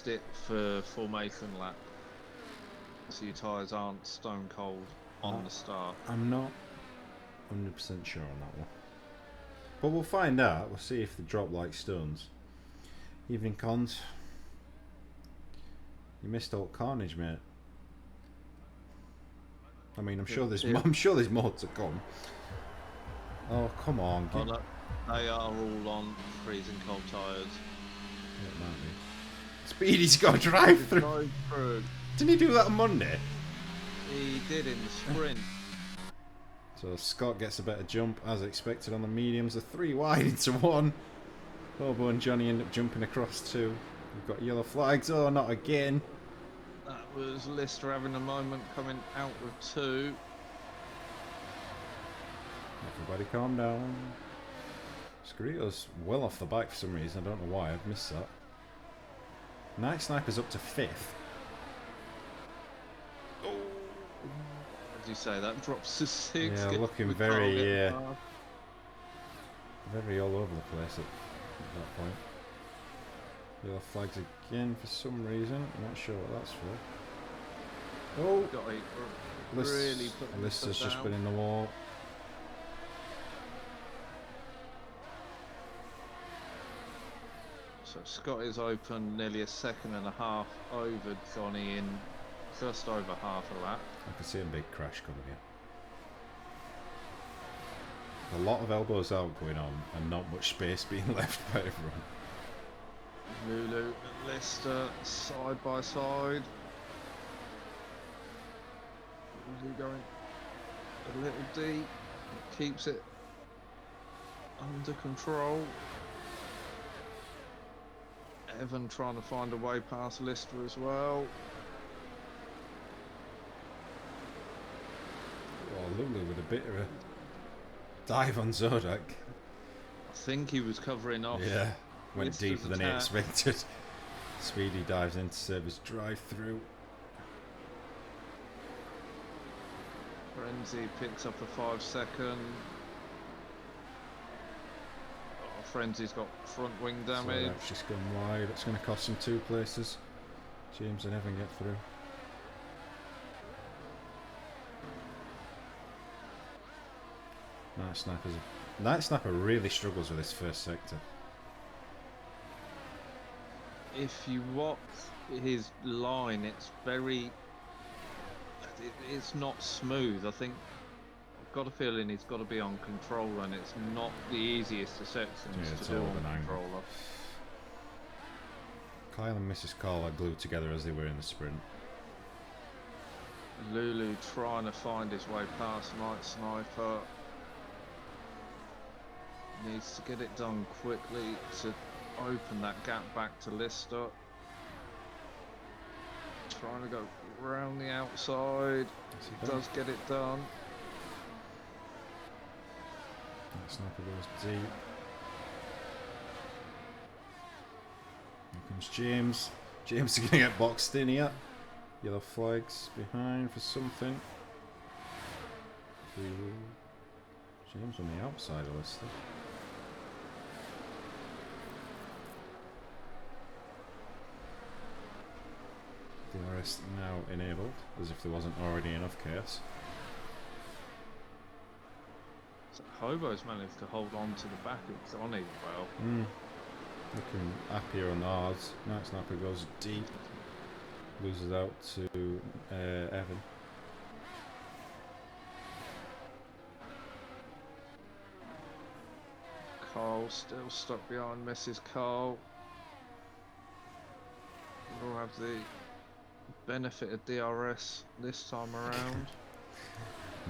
S1: it for formation lap, so your tyres aren't stone cold on the start.
S3: I'm not 100% sure on that one. But we'll find out. We'll see if they drop like stones. Evening cons. You missed all carnage, mate. I mean, I'm sure there's more to come. Oh, come on.
S1: Oh, no, they are all on freezing cold tyres.
S3: It might be. Speedy's got to drive through. Didn't he do that on Monday?
S1: He did in the sprint.
S3: So Scott gets a better jump as expected on the mediums. A 3 wide into 1. Bobo and Johnny end up jumping across 2. We've got yellow flags. Oh, not again.
S1: That was Lister having a moment coming out of 2.
S3: Everybody calm down. Scarito's well off the bike for some reason. I don't know why. I've missed that. Night Sniper's up to 5th.
S1: As you say, that drops to 6.
S3: Yeah, looking very, very all over the place at that point. Yellow flags again for some reason. I'm not sure what that's for. Oh!
S1: Really
S3: Lister's just been in the wall.
S1: So Scott is open nearly a second and a half over Johnny in just over half a lap.
S3: I can see a big crash coming here. A lot of elbows out going on and not much space being left by everyone.
S1: Lulu and Lister side by side. Lulu going a little deep, keeps it under control. Evan trying to find a way past Lister as well.
S3: Oh, Lulu with a bit of a dive on Zodak.
S1: I think he was covering off.
S3: Yeah, went
S1: Lister's
S3: deeper than he
S1: attack.
S3: expected. Speedy dives in to serve his drive through.
S1: Frenzy picks up a 5 second. Oh, Frenzy's got front wing damage.
S3: So that's just gone wide. It's going to cost him 2 places. James and Evan get through. Night Sniper really struggles with this first sector.
S1: If you watch his line, it's very... It's not smooth. I think I've got a feeling he's got to be on controller, and it's not the easiest of sections
S3: It's
S1: to do
S3: all
S1: on
S3: an angle.
S1: controller.
S3: Kyle and Mrs. Carl are glued together as they were in the sprint.
S1: Lulu trying to find his way past Night Sniper. Needs to get it done quickly to open that gap back to Lister. Trying to go round the outside. Does get it done.
S3: That sniper goes deep. Here comes James. James is going to get boxed in here. Yellow flags behind for something. Ooh. James on the outside of Lister. DRS now enabled, as if there wasn't already enough chaos.
S1: So Hobo's managed to hold on to the back of Johnny well.
S3: Looking happier on ours. Night Sniper goes deep. Loses out to Evan.
S1: Carl still stuck behind Mrs. Carl. We'll have the benefit of DRS this time around.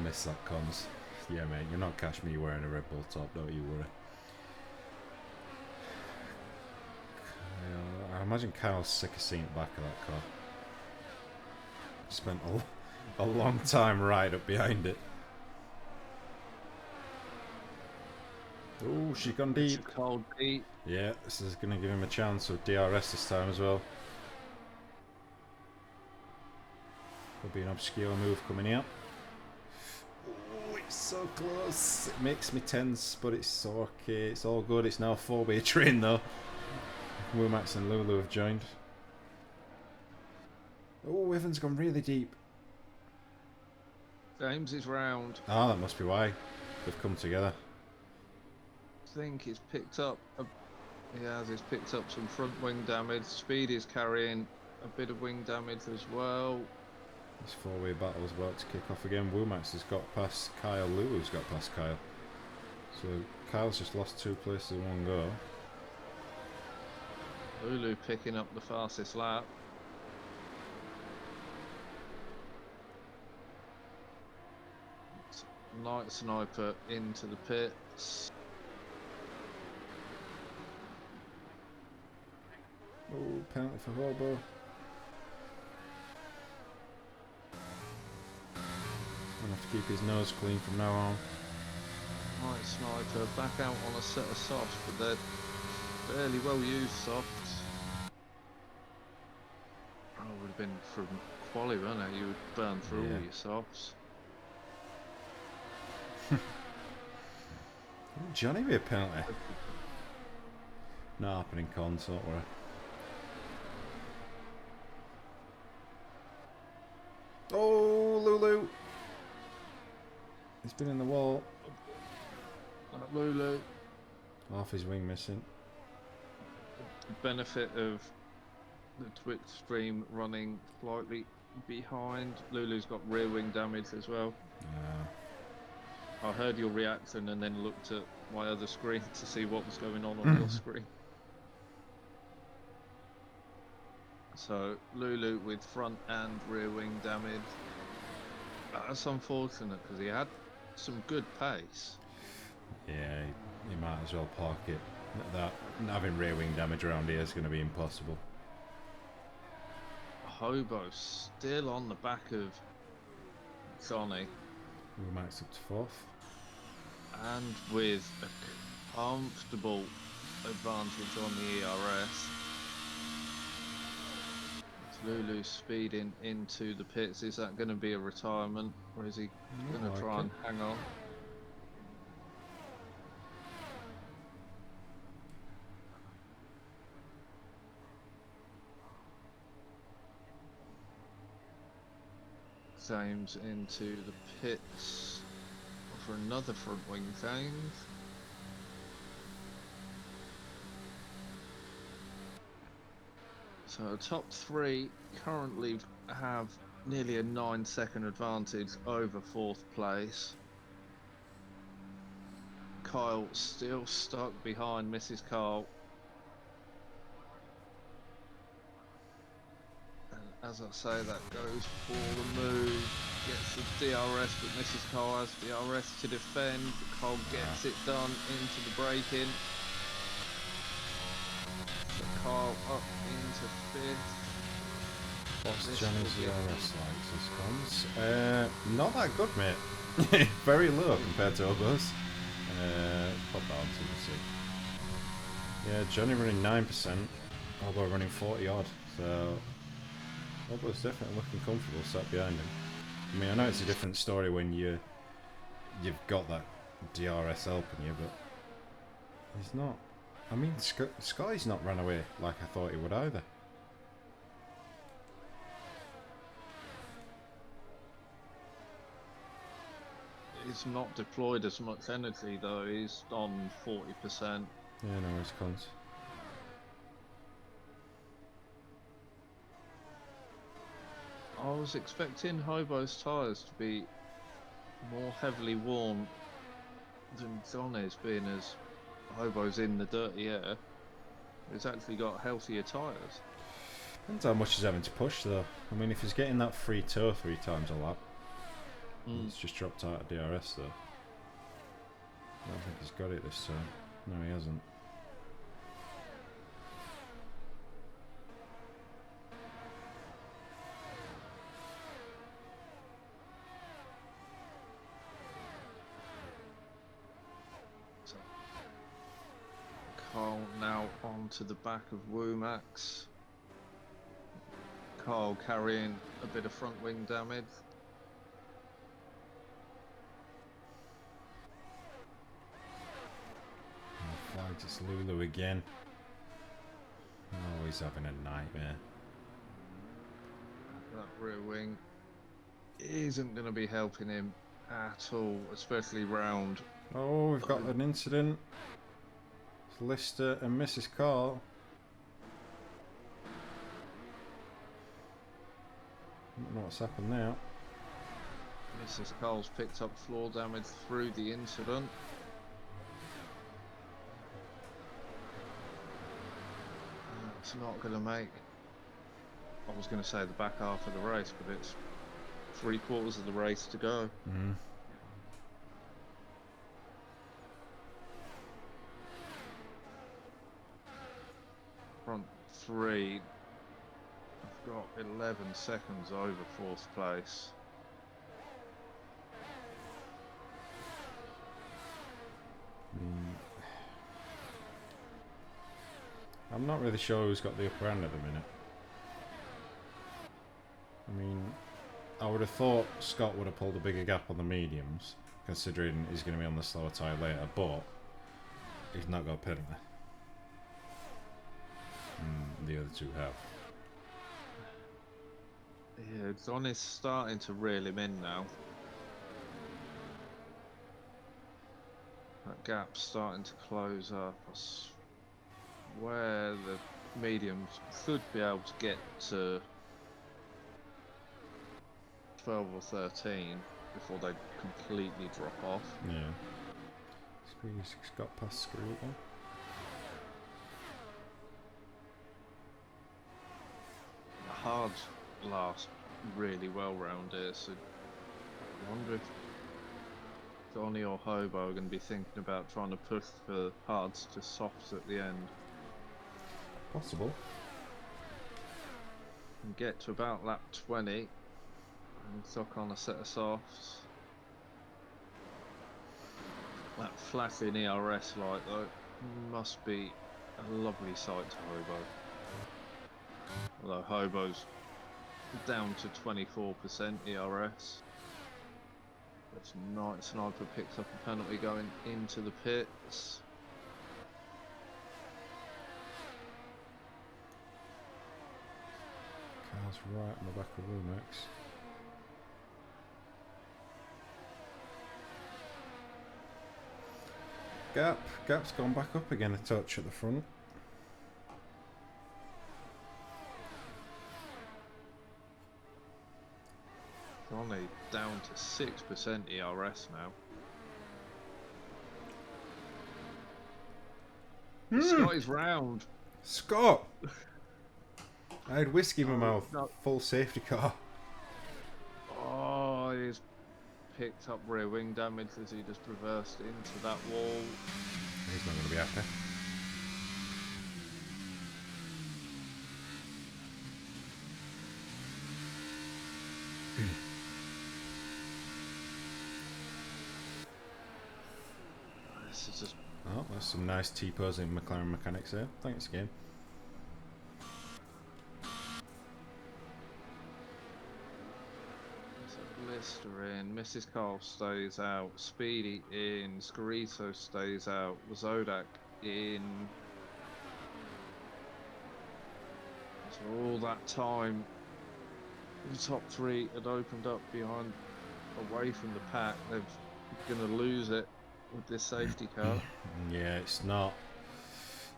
S3: Miss that comms. Yeah, mate, you're not catching me wearing a Red Bull top, don't you worry. I imagine Kyle's sick of seeing the back of that car. Spent a long time right up behind it. Oh, she's gone deep.
S1: Cold deep.
S3: Yeah, this is going to give him a chance with DRS this time as well. Could be an obscure move coming out. Oh, it's so close. It makes me tense, but it's okay. It's all good. It's now a four-way train though. Womax and Lulu have joined. Oh, Evan's gone really deep.
S1: James is round.
S3: Ah, that must be why they've come together.
S1: I think he's picked up. He has. He's picked up some front wing damage. Speed is carrying a bit of wing damage as well.
S3: This four-way battle is about to kick off again. Womax has got past Kyle. Lulu's got past Kyle. So Kyle's just lost 2 places in one go.
S1: Lulu picking up the fastest lap. Night Sniper into the pits.
S3: Oh, penalty for Hobo. Gonna have to keep his nose clean from now on.
S1: Night Sniper back out on a set of softs, but they're fairly well used softs. Oh, would have been from quali, wouldn't it? You would burn through all your softs.
S3: Johnny be a penalty. Not happening, cons, don't worry. Oh, Lulu! He's been in the wall.
S1: Lulu.
S3: Half his wing missing.
S1: Benefit of the Twitch stream running slightly behind. Lulu's got rear wing damage as well. I heard your reaction and then looked at my other screen to see what was going on your screen. So Lulu with front and rear wing damage. That's unfortunate because he had some good pace.
S3: Yeah, he might as well park it. That having rear wing damage around here is going to be impossible.
S1: Hobo still on the back of Johnny.
S3: Womax up to 4th.
S1: And with a comfortable advantage on the ERS. Lulu speeding into the pits. Is that going to be a retirement, or is he going to try and hang on? James into the pits for another front wing change. So top 3 currently have nearly a 9-second advantage over 4th place. Kyle still stuck behind Mrs. Carl. And as I say, that goes for the move. Gets the DRS, but Mrs. Carl has DRS to defend. Carl gets it done into the braking. Carl up into fifth.
S3: What's Johnny's DRS like, Siscons? Not that good, mate. Very low compared to others. Put that on to the see. Yeah, Johnny running 9%, Obo running 40 odd. So Obo's definitely looking comfortable sat behind him. I mean, I know it's a different story when you've got that DRS helping you, but he's not. I mean, Scotty's not run away like I thought he would either.
S1: He's not deployed as much energy though. He's on 40%.
S3: Yeah, no worries, cons.
S1: I was expecting Hobo's tyres to be more heavily worn than Johnny's, being as Hobo's in the dirty air. He's actually got healthier tyres.
S3: Depends how much he's having to push though. I mean, if he's getting that free tow 3 times a lap, he's just dropped out of DRS though. I don't think he's got it this time. No, he hasn't.
S1: So, Carl now onto the back of Womax. Carl carrying a bit of front wing damage.
S3: Flags, it's Lulu again. Always having a nightmare.
S1: That rear wing isn't going to be helping him at all, especially round.
S3: Oh, we've got an incident. It's Lister and Mrs. Carl. I don't know what's happened now.
S1: Mrs. Carl's picked up floor damage through the incident. It's not going to make, I was going to say the back half of the race, but it's 3/4 of the race to go. Front 3, I've got 11 seconds over 4th place.
S3: I'm not really sure who's got the upper hand at the minute. I mean, I would have thought Scott would have pulled a bigger gap on the mediums, considering he's going to be on the slower tyre later, but he's not got a penalty. The other two have.
S1: Yeah, Johnny's starting to reel him in now. That gap's starting to close up. Where the mediums should be able to get to 12 or 13 before they completely drop off.
S3: Yeah. He's got past Scruton.
S1: The hards last really well round here, so I wonder if Johnny or Hobo are going to be thinking about trying to push the hards to softs at the end.
S3: Possible.
S1: And get to about lap 20 and suck on a set of softs. That flashing ERS light though must be a lovely sight to Hobo. Although Hobo's down to 24% ERS. That's nice. Sniper picks up a penalty going into the pits.
S3: Car's right on the back of Rumex. Gap's gone back up again a touch at the front.
S1: Johnny down to 6% ERS now. Scotty's round.
S3: Scott! I had whiskey in my mouth.
S1: No.
S3: Full safety car.
S1: Oh, he's picked up rear wing damage as he just reversed into that wall.
S3: He's not going to be happy.
S1: this is just...
S3: Oh, that's some nice T-posing McLaren mechanics there. Thanks, game.
S1: Lister in, Mrs. Cole stays out, Speedy in, Scarito stays out, Zodak in. So all that time, the top three had opened up behind, away from the pack. They're going to lose it with this safety car.
S3: Yeah, it's not.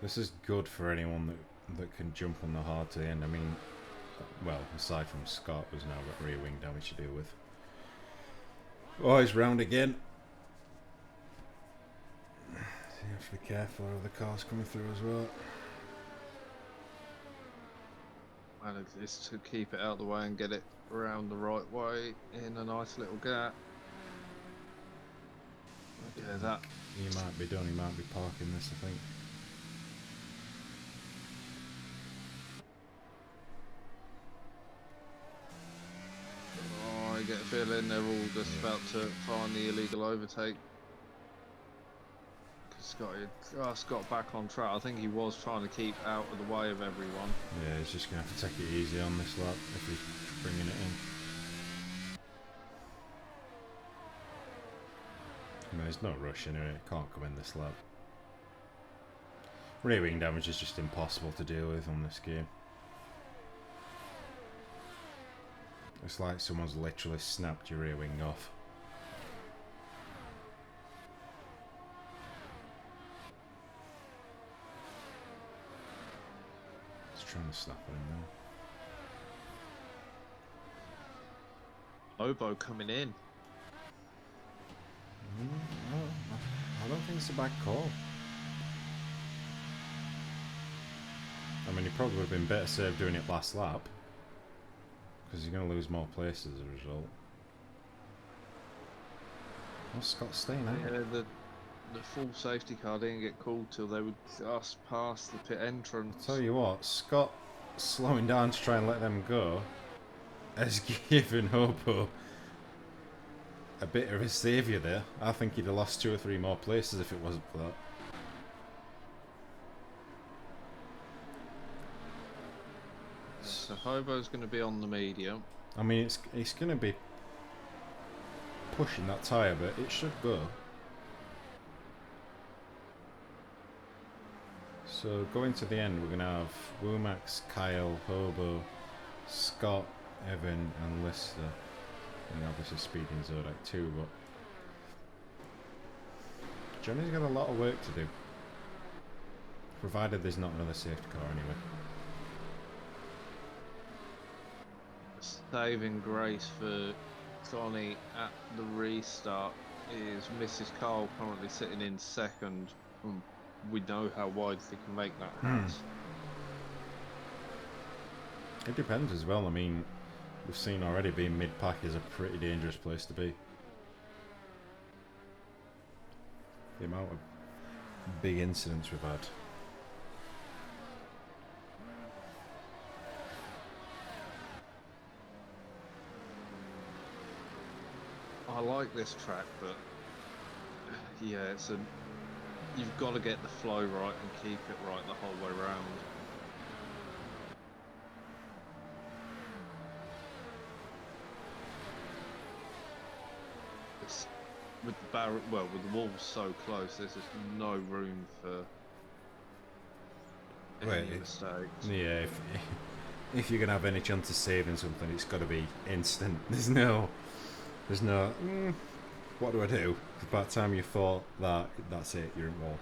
S3: This is good for anyone that can jump on the hard to the end. I mean, well, aside from Scott, who's now got rear wing damage to deal with. Oh, he's round again. So you have to be careful of the cars coming through as well.
S1: And it's to keep it out of the way and get it around the right way in a nice little gap. Okay, that.
S3: He might be done, he might be parking this, I think.
S1: Oh, I get a feeling they're all just about to find the illegal overtake. Scott back on track. I think he was trying to keep out of the way of everyone.
S3: Yeah, he's just going to have to take it easy on this lap if he's bringing it in. I mean, there's no rush anyway, it can't come in this lap. Rear wing damage is just impossible to deal with on this game. It's like someone's literally snapped your rear wing off. Just trying to snap it in now.
S1: Obo coming in.
S3: I don't think it's a bad call. I mean, he probably would have been better served doing it last lap, because he's going to lose more places as a result. What's Scott staying out?
S1: Yeah, the full safety car didn't get called till they were just past the pit entrance.
S3: Tell you what, Scott slowing down to try and let them go has given Hobo a bit of a saviour there. I think he'd have lost 2 or 3 more places if it wasn't for that.
S1: So Hobo's going to be on the medium.
S3: I mean, it's going to be pushing that tyre, but it should go. So going to the end, we're going to have Womax, Kyle, Hobo, Scott, Evan and Lister. And obviously Speedy and Zodak too, but Johnny's got a lot of work to do. Provided there's not another safety car anyway.
S1: Saving grace for Johnny at the restart is Mrs. Cole currently sitting in second. We know how wide they can make that pass.
S3: It depends as well. I mean, we've seen already being mid-pack is a pretty dangerous place to be. The amount of big incidents we've had.
S1: I like this track, but yeah, you've got to get the flow right and keep it right the whole way around. With the walls so close, there's just no room for any mistakes.
S3: Yeah, if you're gonna have any chance of saving something, it's got to be instant. There's no. What do I do? By the time you thought that, that's it. You're in wall.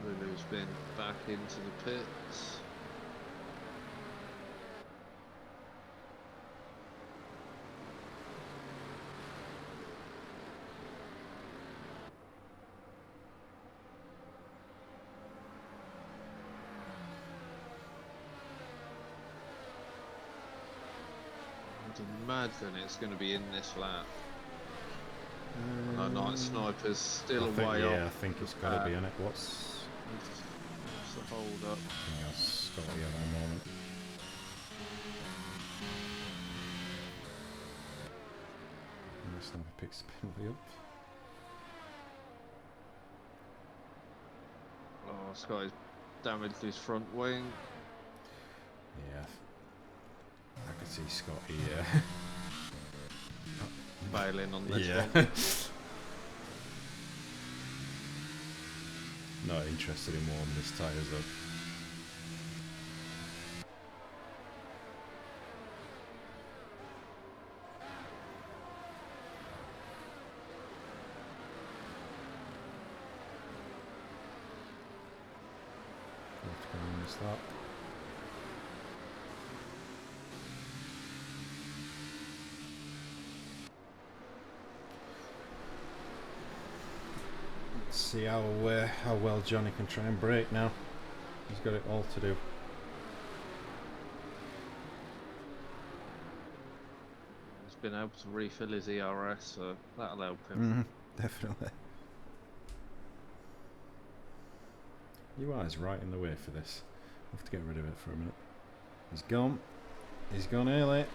S1: Lulu's been back into the pits. imagine it's going to be in this lap. No, Night Sniper's still away off.
S3: Yeah, I think it's got to be on it. What's
S1: the hold up?
S3: I think that's Scotty at the moment. Night Sniper picks the penalty up.
S1: Oh, Scotty's damaged his front wing.
S3: Yeah, I can see Scotty.
S1: Bailing on this
S3: Yeah.
S1: one.
S3: Not interested in warming his tyres up. Let's go and miss that. See how well Johnny can try and brake now. He's got it all to do.
S1: He's been able to refill his ERS, so that'll help him.
S3: Definitely. UI is right in the way for this. I'll have to get rid of it for a minute. He's gone. He's gone early.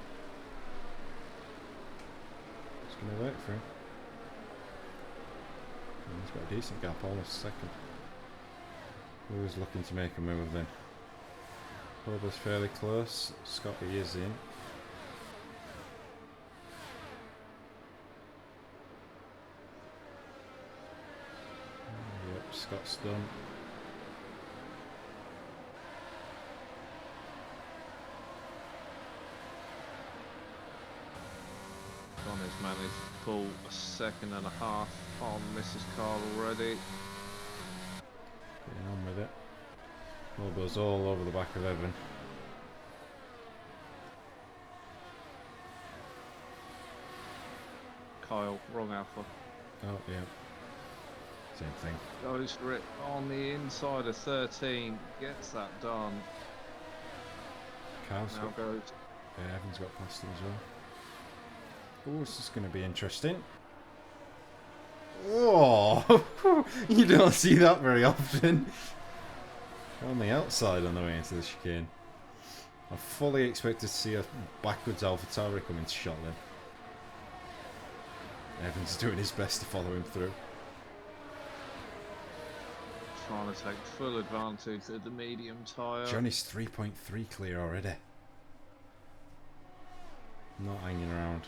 S3: It's going to work for him. He's got a decent gap, almost second. Who was looking to make a move then? Boba's fairly close. Scotty is in. Yep, Scott's done.
S1: Johnny's managed to pull a second and a half on Mrs. Carl already.
S3: Getting on with it. Boba's all over the back of Evan.
S1: Kyle, wrong alpha.
S3: Oh, yeah. Same thing.
S1: Goes for it on the inside of 13. Gets that done.
S3: Carl's
S1: Now
S3: got,
S1: goes.
S3: yeah, Evan's got past him as well. Oh, this is going to be interesting. Oh, you don't see that very often. On the outside on the way into the chicane. I fully expected to see a backwards AlphaTauri come into shot then. Evan's doing his best to follow him through.
S1: Trying to take full advantage of the medium tyre.
S3: Johnny's 3.3 clear already. Not hanging around.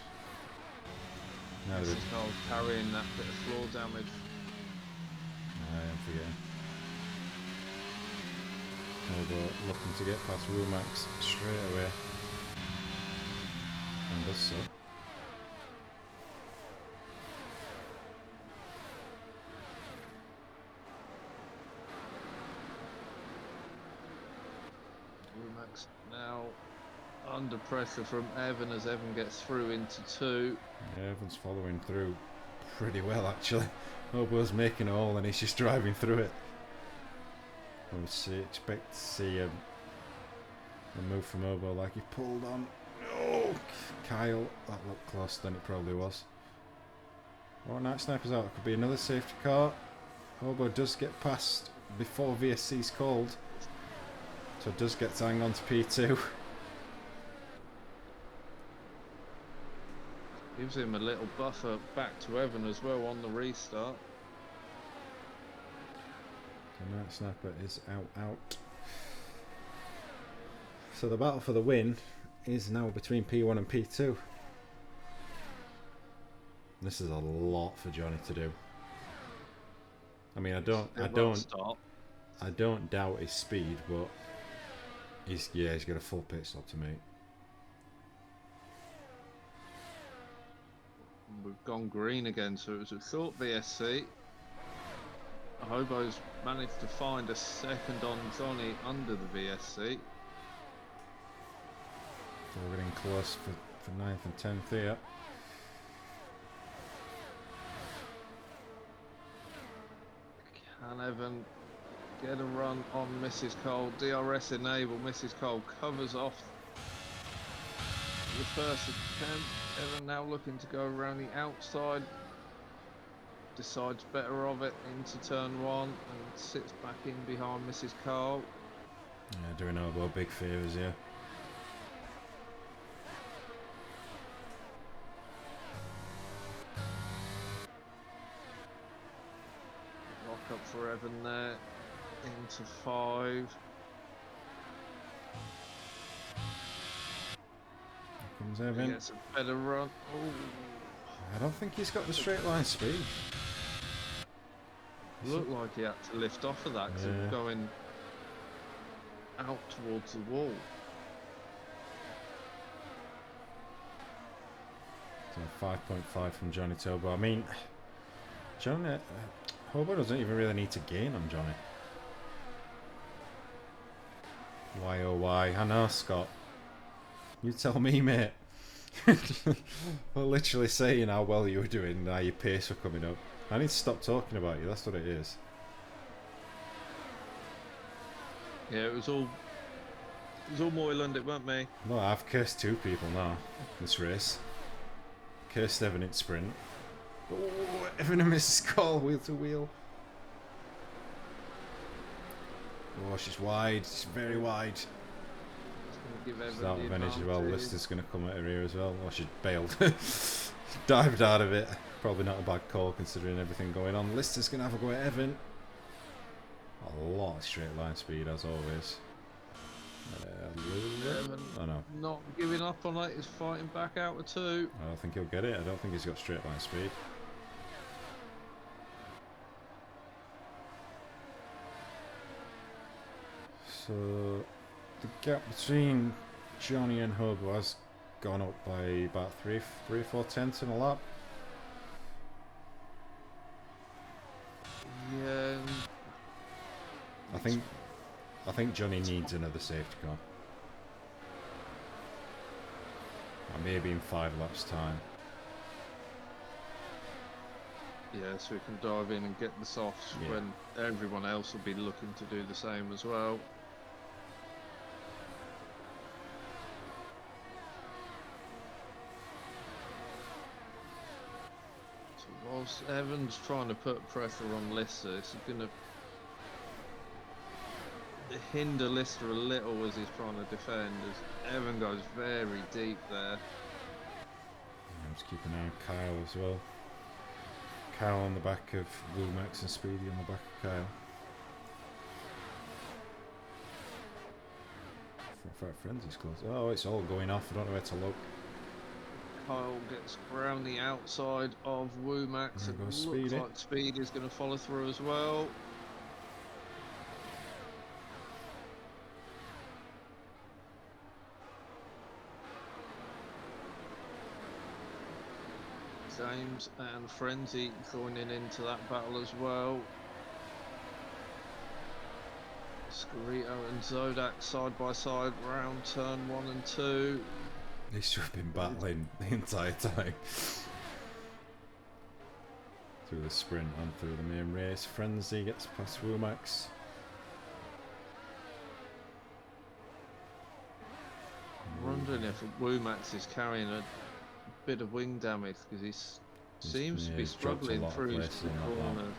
S3: No,
S1: Mrs. Carl carrying that bit of floor damage.
S3: I am forgetting. Although looking to get past Rumax straight away. And does so.
S1: Rumax now under pressure from Evan as Evan gets through into 2.
S3: Yeah, Evan's following through pretty well actually. Obo's making a hole and he's just driving through it. I would expect to see a move from Obo like he pulled on. Oh, Kyle, that looked closer than it probably was. Oh, Night Sniper's out. It could be another safety car. Obo does get past before VSC's called. So does get to hang on to P2.
S1: Gives him a little buffer back to Evan as well on the restart.
S3: So Night Sniper is out. So the battle for the win is now between P1 and P2. This is a lot for Johnny to do. I mean, I don't doubt his speed, but he's got a full pit stop to make.
S1: We've gone green again, so it was a short VSC. Hobo's managed to find a second on Johnny under the VSC.
S3: So we're getting close for 9th and 10th here.
S1: Can Evan get a run on Mrs. Cole? DRS enable. Mrs. Cole covers off the first attempt. Evan now looking to go around the outside. Decides better of it into turn 1 and sits back in behind Mrs. Carl.
S3: Yeah, doing all about big favours, yeah.
S1: Lock up for Evan there. Into 5.
S3: Here comes
S1: He
S3: Evan.
S1: gets a better run. Ooh.
S3: I don't think he's got the straight line speed.
S1: Looked like he had to lift off of that because he was going out towards the wall.
S3: So 5.5 from Johnny Turbo. I mean, Johnny Hobo doesn't even really need to gain on Johnny. Why oh why? I know, Scott. You tell me, mate. We're literally saying how well you were doing and how your pace were coming up. I need to stop talking about you, that's what it is.
S1: Yeah, it was all Moyland, it weren't me.
S3: No, I've cursed 2 people now this race. Cursed Evan in sprint. Oh, Evan and Mrs. Call, wheel to wheel. Oh, she's wide, she's very wide.
S1: Give
S3: She's
S1: Evan
S3: out
S1: the
S3: of energy as well.
S1: advantage.
S3: Lister's going to come at her here as well. Oh, she bailed. Dived out of it. Probably not a bad call considering everything going on. Lister's going to have a go at Evan. A lot of straight line speed as always.
S1: Evan
S3: Oh no.
S1: not giving up on it, he's fighting back out of 2.
S3: I don't think he'll get it. I don't think he's got straight line speed. So the gap between Johnny and Hobo has gone up by about 3 or 4 tenths in a lap.
S1: Yeah.
S3: I think Johnny needs another safety car. Or maybe in 5 laps time.
S1: Yeah, so we can dive in and get the softs when everyone else will be looking to do the same as well. So whilst Evan's trying to put pressure on Lister, it's going to hinder Lister a little as he's trying to defend, as Evan goes very deep there.
S3: I'm just keeping an eye on Kyle as well. Kyle on the back of Womax and Speedy on the back of Kyle. Frenzy's close. Oh, it's all going off. I don't know where to look.
S1: Kyle gets around the outside of Womax.
S3: There
S1: It
S3: goes
S1: looks
S3: Speedy.
S1: like Speed is going to follow through as well. James and Frenzy joining into that battle as well. Scarito and Zodak side by side round turn 1 and 2.
S3: These two have been battling the entire time. Through the sprint and through the main race. Frenzy gets past Womax.
S1: I'm wondering if Womax is carrying a bit of wing damage because he seems to be
S3: he's dropped a
S1: struggling
S3: lot of
S1: through his
S3: places on that lap.
S1: corners.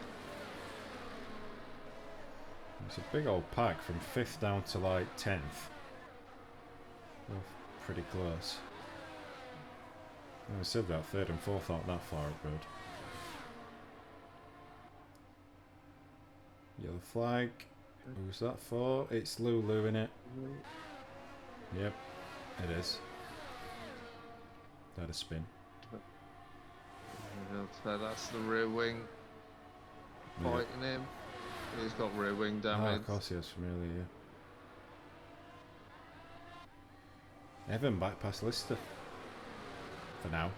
S3: It's a big old pack from 5th down to like 10th. Both pretty close. I said that 3rd and 4th aren't that far up road. Yellow flag. Who's that for? It's Lulu, innit? Yep, it is. Had a spin.
S1: So that's the rear wing fighting him. He's got rear wing
S3: Oh,
S1: damage.
S3: of course he has from earlier, yeah. Evan back past Lister. For now.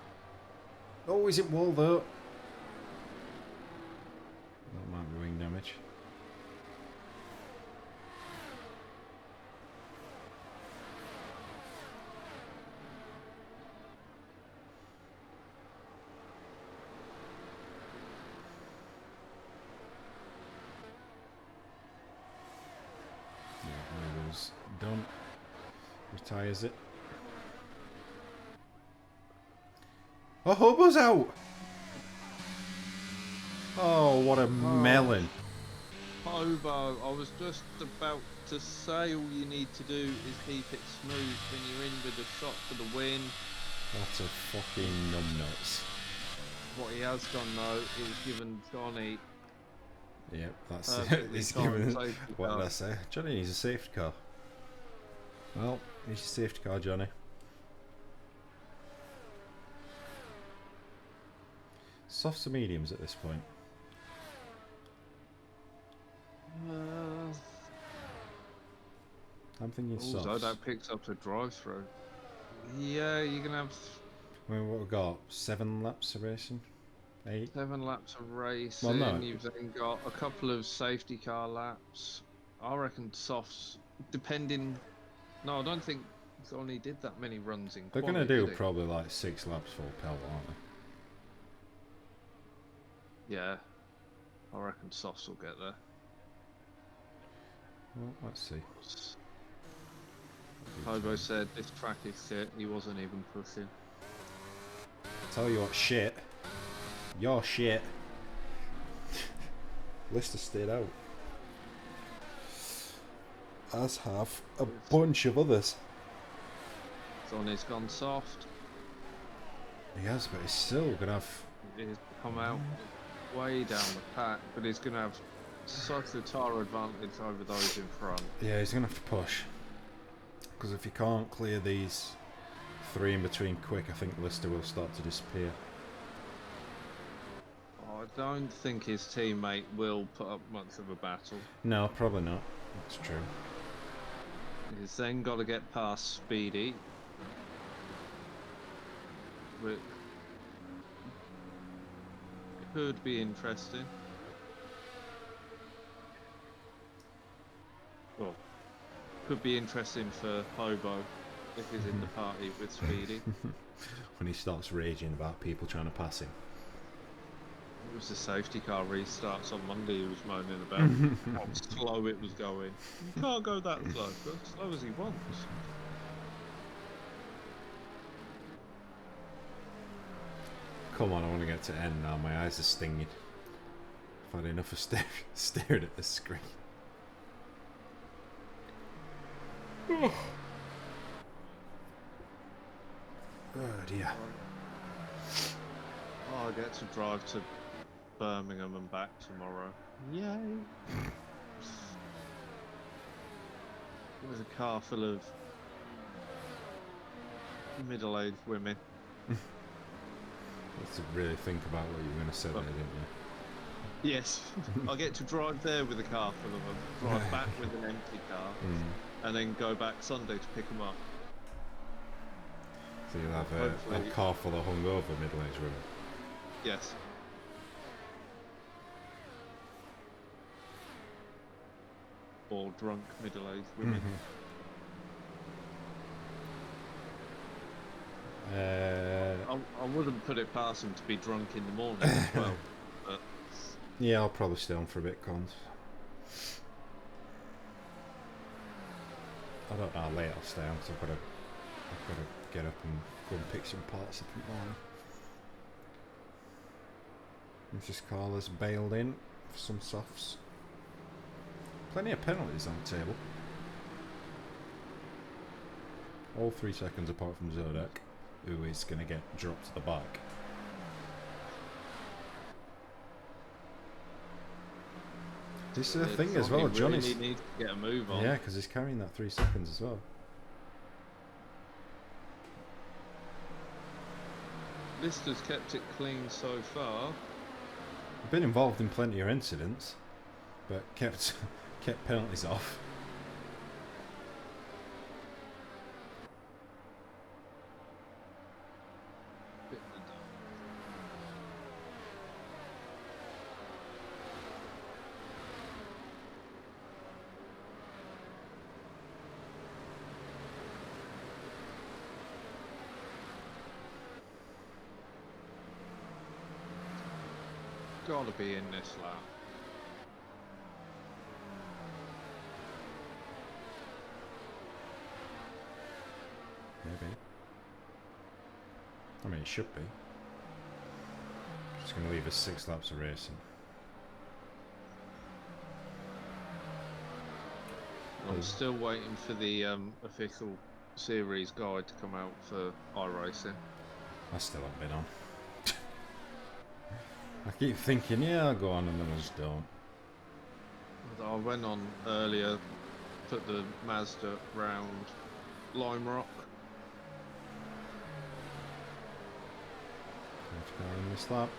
S3: Oh, is it wall though? That might be wing damage. Yeah, Lulu's done. Retires it. Oh, Hobo's out! Oh, what a melon.
S1: Hobo, I was just about to say all you need to do is keep it smooth when you're in with a shot for the win.
S3: That's a fucking numbnuts.
S1: What he has done though is given Johnny.
S3: Yep, that's
S1: He's
S3: given.
S1: safety
S3: What
S1: car.
S3: did I say? Johnny needs a safety car. Well, here's your safety car, Johnny. Softs or mediums at this point? I'm thinking softs.
S1: Also, that picks up the drive-through. Yeah, you're gonna have
S3: I mean, what we got? 7 laps of racing? 8?
S1: 7 laps of racing.
S3: Well, no.
S1: You've then got a couple of safety car laps. I reckon softs, depending. No, I don't think Johnny did that many runs in.
S3: They're
S1: quali,
S3: gonna do
S1: did he?
S3: probably like 6 laps full pelt, aren't they?
S1: Yeah, I reckon softs will get there.
S3: Well, let's see.
S1: Hobo said this track is shit. He wasn't even pushing.
S3: Tell you what, shit. You're shit. Lister stayed out. As have a bunch of others.
S1: Johnny's gone soft.
S3: He has, but he's still gonna have.
S1: He's come out way down the pack, but he's gonna have such a tyre advantage over those in front.
S3: Yeah, he's gonna have to push. Because if you can't clear these 3 in between quick, I think Lister will start to disappear.
S1: I don't think his teammate will put up much of a battle.
S3: No, probably not. That's true.
S1: He's then got to get past Speedy. Which could be interesting. Well, could be interesting for Hobo if he's in the party with Speedy.
S3: When he starts raging about people trying to pass him.
S1: It was the safety car restarts on Monday he was moaning about how slow it was going. You can't go that slow, go as slow as he wants.
S3: Come on, I want to get to end now. My eyes are stinging. I've had enough of staring at the screen. Oh dear.
S1: Oh, I get to drive to Birmingham and back tomorrow. Yay! With a car full of middle-aged women.
S3: Let's really think about what you were going to say there, didn't you?
S1: Yes, I get to drive there with a car full of them, drive back with an empty car, and then go back Sunday to pick them up.
S3: So you'll have a car full of hungover middle-aged women.
S1: Yes. Or drunk middle-aged women. I wouldn't put it past them to be drunk in the morning as well. But
S3: yeah, I'll probably stay on for a bit, cons. I don't know how late I'll stay on, because I've got to get up and go and pick some parts up in the morning. Mrs. Carla's bailed in for some softs. Plenty of penalties on the table. All 3 seconds apart from Zodek, who is going to get dropped to the back. This is the thing as well, Johnny's...
S1: really needs to get a move on.
S3: Yeah, because he's carrying that 3 seconds as well.
S1: Lister's kept it clean so far.
S3: I've been involved in plenty of incidents, but kept penalties off.
S1: Gotta be in this lap.
S3: Maybe. I mean, it should be. going to leave us 6 laps of racing.
S1: I'm still waiting for the official series guide to come out for iRacing.
S3: I still haven't been on. I keep thinking, yeah, I'll go on, and then I just don't.
S1: I went on earlier, put the Mazda round Lime Rock.
S3: Let's go in this lap.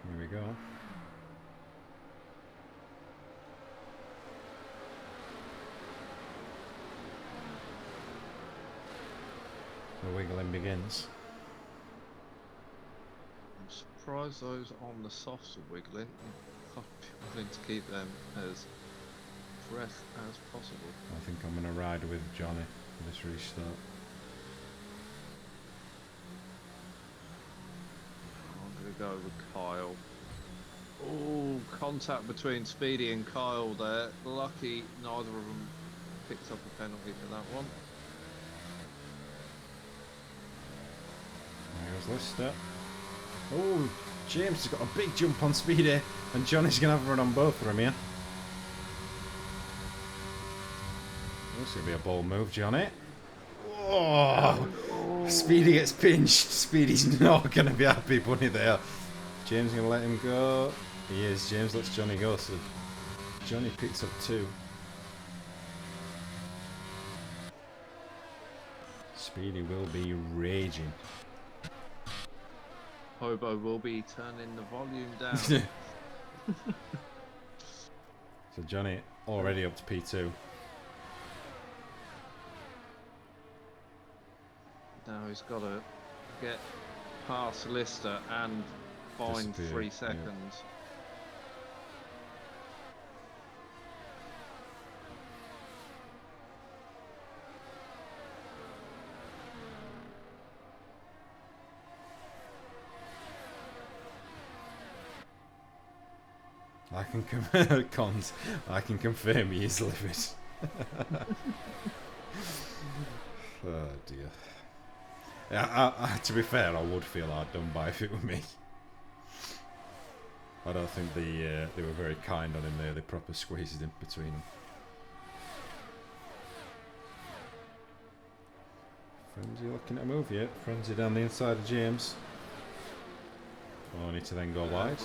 S3: Here we go. The wiggling begins.
S1: I'm surprised those on the softs are wiggling. I'm willing to keep them as fresh as possible.
S3: I think I'm going to ride with Johnny for this restart.
S1: I'm going to go with Kyle. Oh, contact between Speedy and Kyle there. Lucky neither of them picked up a penalty for that one.
S3: There goes Lister. Oh, James has got a big jump on Speedy, and Johnny's going to have a run on both of them here. This is going to be a bold move, Johnny. Oh, Speedy gets pinched. Speedy's not going to be happy, bunny there. James going to let him go. He is. James lets Johnny go, so Johnny picks up 2. Speedy will be raging.
S1: Hobo will be turning the volume down.
S3: So Johnny already up to P2.
S1: Now he's got to get past Lister and find
S3: Disappear,
S1: 3
S3: yeah.
S1: seconds.
S3: I can cons. I can confirm he is livid. Oh dear. Yeah, to be fair, I would feel hard done by if it were me. I don't think they were very kind on him there. They proper squeezed in between them. Frenzy looking to move yet. Frenzy down the inside of James. Only to then go wide.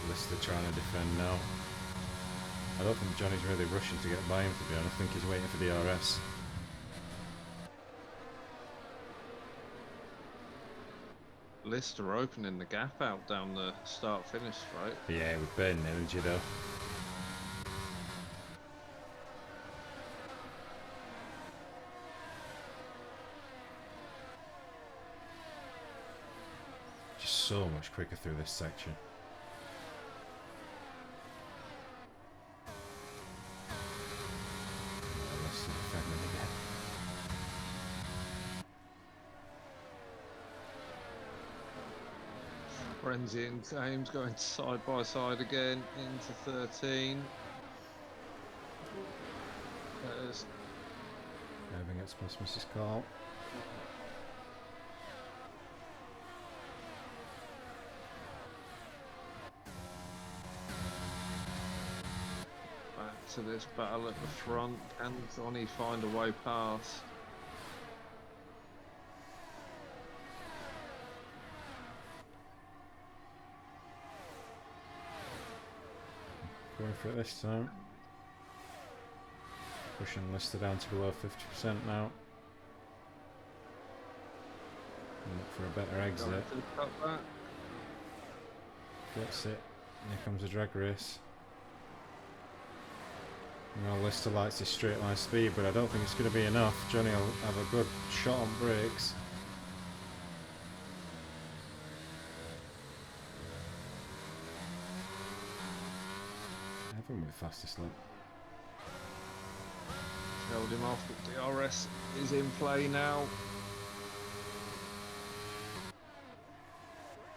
S3: Lister trying to defend now. I don't think Johnny's really rushing to get by him, to be honest. I think he's waiting for the RS.
S1: Lister opening the gap out down the start-finish straight.
S3: Yeah, with burning energy though. Just so much quicker through this section.
S1: Frenzy and James going side by side again into 13. There's
S3: Irving gets past Mrs. Carl.
S1: back to this battle at the front. Can Johnny find a way past?
S3: Going for it this time. Pushing Lister down to below 50% now. And look for a better exit.
S1: Going to the cutback.
S3: Gets it. And here comes a drag race. Well, Lister likes his straight line speed, but I don't think it's going to be enough. Johnny will have a good shot on brakes. Everyone with fastest lap.
S1: Held him off, but DRS is in play now.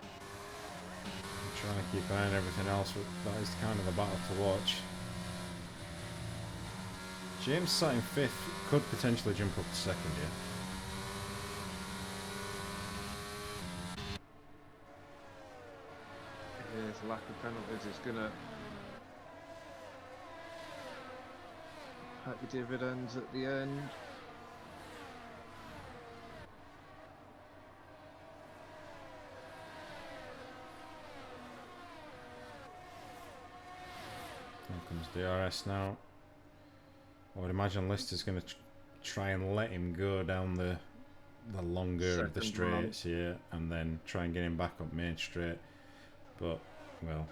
S3: I'm trying to keep an eye on everything else, but that is kind of the battle to watch. James sat in 5th, could potentially jump up to 2nd here.
S1: Yes, lack of penalties is gonna pay dividends at the end.
S3: Here comes DRS now. I would imagine Lister's going to try and let him go down the longer of the straights here, and then try and get him back up Main Straight. But, well,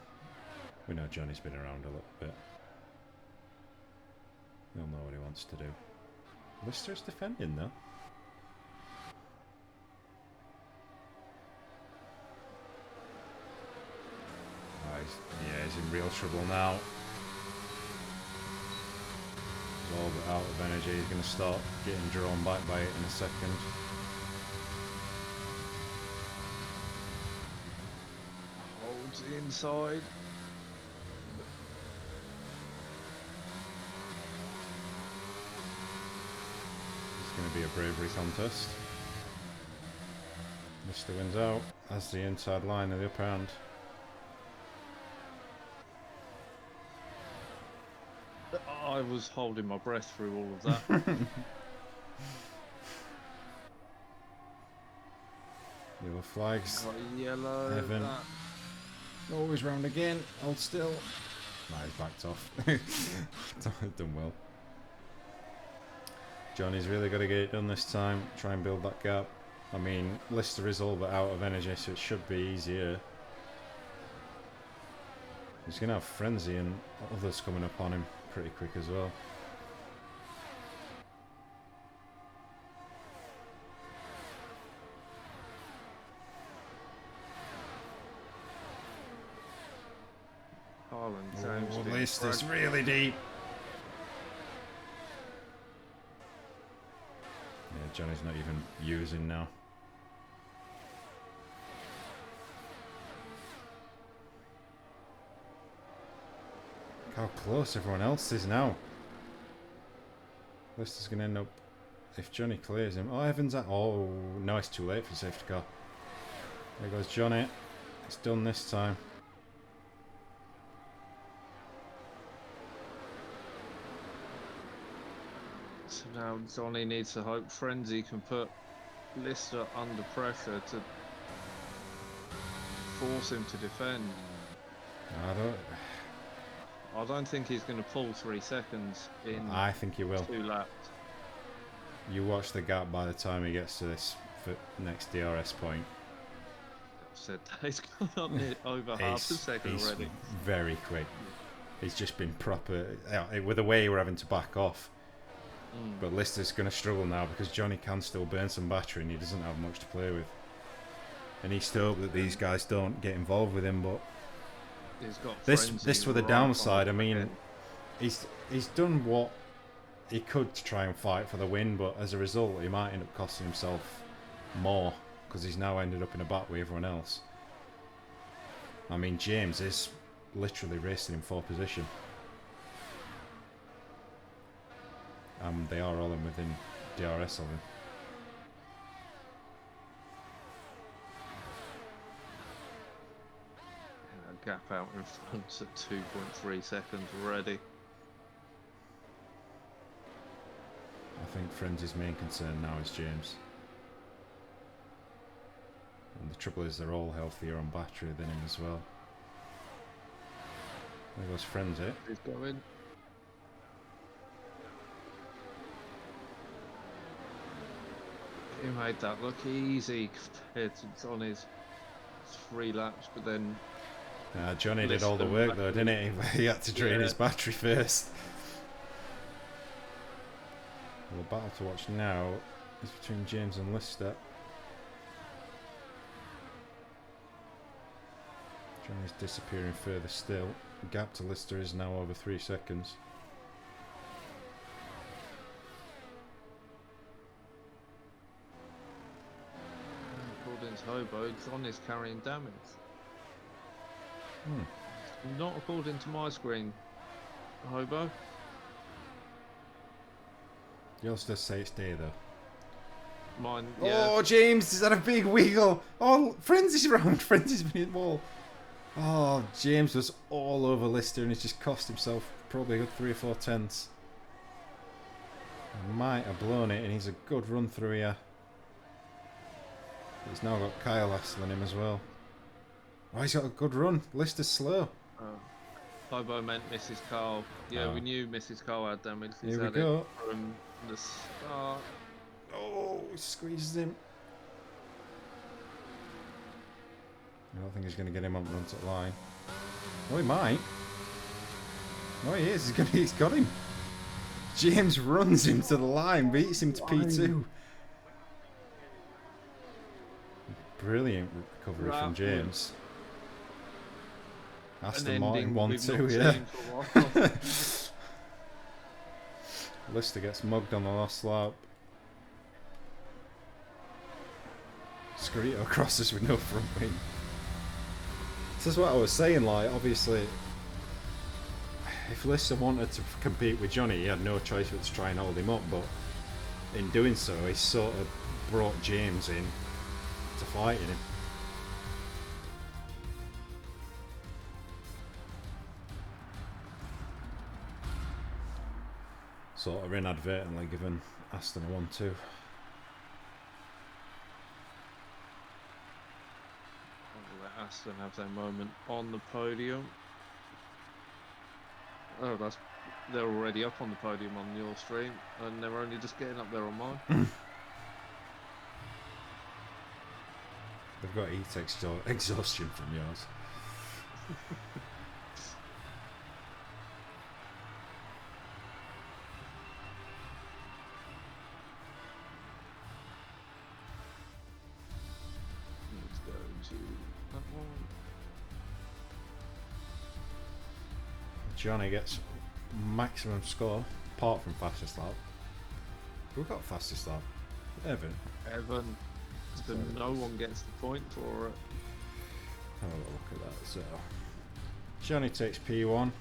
S3: we know Johnny's been around a little bit. He'll know what he wants to do. Lister's defending though. Oh, he's in real trouble now. He's all but out of energy. He's going to start getting drawn back by it in a second.
S1: Holds inside.
S3: It's going to be a bravery contest. Lister wins out. That's the inside line of the upper hand.
S1: I was holding my breath through all of that.
S3: Yellow flags.
S1: Got a yellow.
S3: Evan. Always round again. Hold still. Nah, he's backed off. Done well. Johnny's really got to get it done this time. Try and build that gap. I mean, Lister is all but out of energy, so it should be easier. He's going to have Frenzy and others coming up on him pretty quick as well.
S1: James
S3: Lister's really deep. Yeah, Johnny's not even using now. Look how close everyone else is now. Lister's going to end up, if Johnny clears him. Oh, Evan's at. Oh, no, it's too late for the safety car. There goes Johnny. It's done this time.
S1: So now Johnny needs to hope Frenzy can put Lister under pressure to force him to defend. I don't think he's going to pull 3 seconds in.
S3: I think he will.
S1: 2 laps.
S3: You watch the gap by the time he gets to this next DRS point.
S1: I've said that he's gone up over half a second already.
S3: Very quick. He's just been proper. With the way you were having to back off. But Lister's going to struggle now because Johnny can still burn some battery and he doesn't have much to play with. And he's still hope that these guys don't get involved with him, but
S1: he's got
S3: this with the downside. I mean, he's done what he could to try and fight for the win, but as a result he might end up costing himself more because he's now ended up in a battle with everyone else. I mean, James is literally racing in 4th position. They are all in within DRS of him.
S1: Gap out in front at 2.3 seconds already.
S3: I think Frenzy's main concern now is James. And the trouble is they're all healthier on battery than him as well. There goes Frenzy.
S1: He's going. He made that look easy compared to Johnny's 3 laps, but then
S3: Johnny did all the work though, didn't he? He had to drain his battery first. Well, the battle to watch now is between James and Lister. Johnny's disappearing further still. The gap to Lister is now over 3 seconds.
S1: according to Hobo, John is carrying damage. Not according to my screen, Hobo.
S3: Yours does say it's day though.
S1: Mine, yeah.
S3: Oh, James, is that a big wiggle? Oh, Frenzy's around. Frenzy's been hit wall. Oh, James was all over Lister and he's just cost himself probably a good 3 or 4 tenths. He might have blown it and he's a good run through here. He's now got Kyle hassling him as well. Oh, he's got a good run. Lister's slow.
S1: Hobo meant Mrs. Carl. Yeah, we knew Mrs. Carl had damage.
S3: Here we go.
S1: From the start.
S3: Oh, he squeezes him. I don't think he's going to get him on the run to the line. Oh, he might. Oh, he is. He's got him. James runs him to the line, beats him to P2. Brilliant recovery from James. Aston Martin 1-2, yeah. Lister gets mugged on the last lap. Scarito crosses with no front wing. This is what I was saying, like, obviously, if Lister wanted to compete with Johnny, he had no choice but to try and hold him up, but in doing so, he sort of brought James in to fighting him. Sort of inadvertently given Aston a 1-2.
S1: Let Aston have their moment on the podium. Oh, they're already up on the podium on your stream, and they're only just getting up there on mine.
S3: They've got heat exhaustion from yours.
S1: Let's go to that one.
S3: Johnny gets maximum score, apart from fastest lap. Who got fastest lap? Evan.
S1: So no one gets the point for it.
S3: Have a look at that. So Johnny takes P1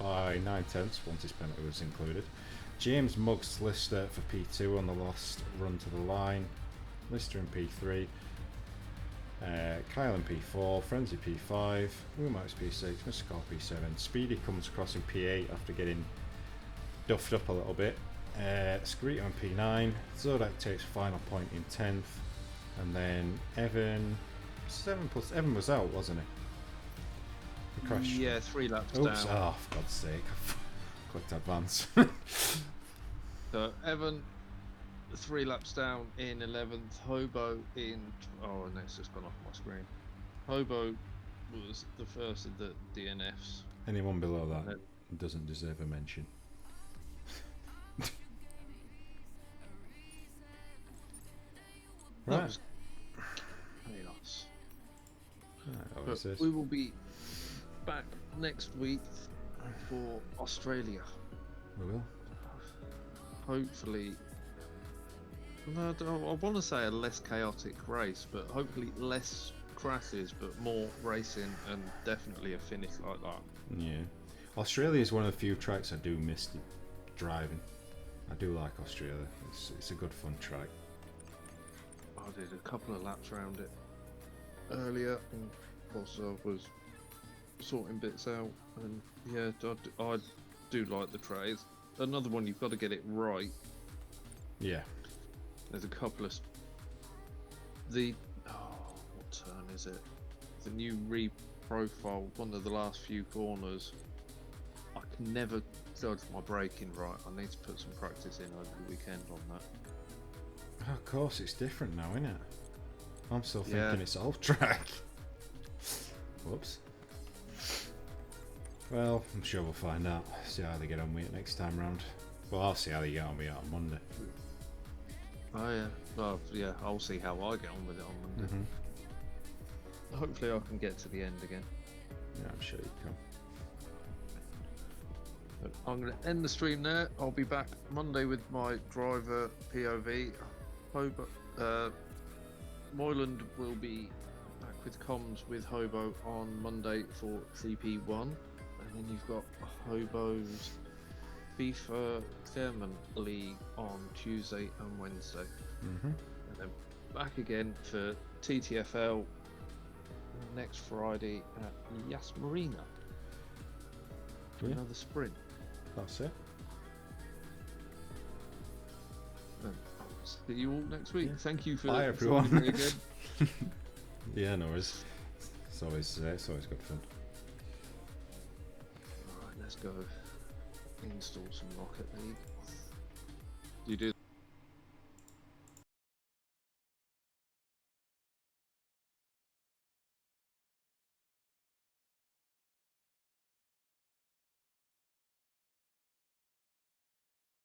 S3: by 9 tenths once his penalty was included. James mugs Lister for P2 on the last run to the line. Lister in P3. Kyle in P4, Frenzy P5, Umax P6, Mr. Carl P7. Speedy comes across in P8 after getting duffed up a little bit. Scarito in P9, Zodak takes final point in 10th, and then Evan, 7+, Evan was out, wasn't he? He crashed.
S1: Yeah, 3 laps
S3: Oops,
S1: down.
S3: oh, for God's sake, I've clicked advance.
S1: So Evan, 3 laps down in 11th. Hobo in... Oh, and it's just gone off my screen. Hobo was the first of the DNFs.
S3: Anyone below that doesn't deserve a mention.
S1: That
S3: Right.
S1: was chaos.
S3: Right,
S1: But we will be back next week for Australia.
S3: we will.
S1: Hopefully, no, I want to say a less chaotic race, but hopefully less crashes, but more racing, and definitely a finish like that.
S3: Yeah. Australia is one of the few tracks I do miss driving. I do like Australia. It's a good fun track.
S1: I did a couple of laps around it earlier, and also was sorting bits out, and yeah, I do like the trays. Another one, you've got to get it right.
S3: Yeah.
S1: There's a couple of what turn is it? The new reprofile, one of the last few corners. I can never judge my braking right. I need to put some practice in over the weekend on that.
S3: Oh, of course, it's different now, isn't it? I'm still thinking it's old track. Whoops. Well, I'm sure we'll find out. See how they get on with it next time round. Well, I'll see how they get on with it on Monday.
S1: Oh yeah, well yeah, I'll see how I get on with it on Monday. Hopefully I can get to the end again.
S3: Yeah, I'm sure you can.
S1: But I'm going to end the stream there. I'll be back Monday with my driver POV. Hobo, Moyland will be back with comms with Hobo on Monday for GP1, and then you've got Hobo's FIFA Chairman League on Tuesday and Wednesday, and then back again for TTFL next Friday at Yas Marina for
S3: Yeah.
S1: another sprint.
S3: That's it.
S1: I'll see you all next week.
S3: Yeah.
S1: Thank you for
S3: Bye, everyone.
S1: joining me again.
S3: Yeah, no worries. It's always good fun.
S1: Alright, let's go install some Rocket League. Do you do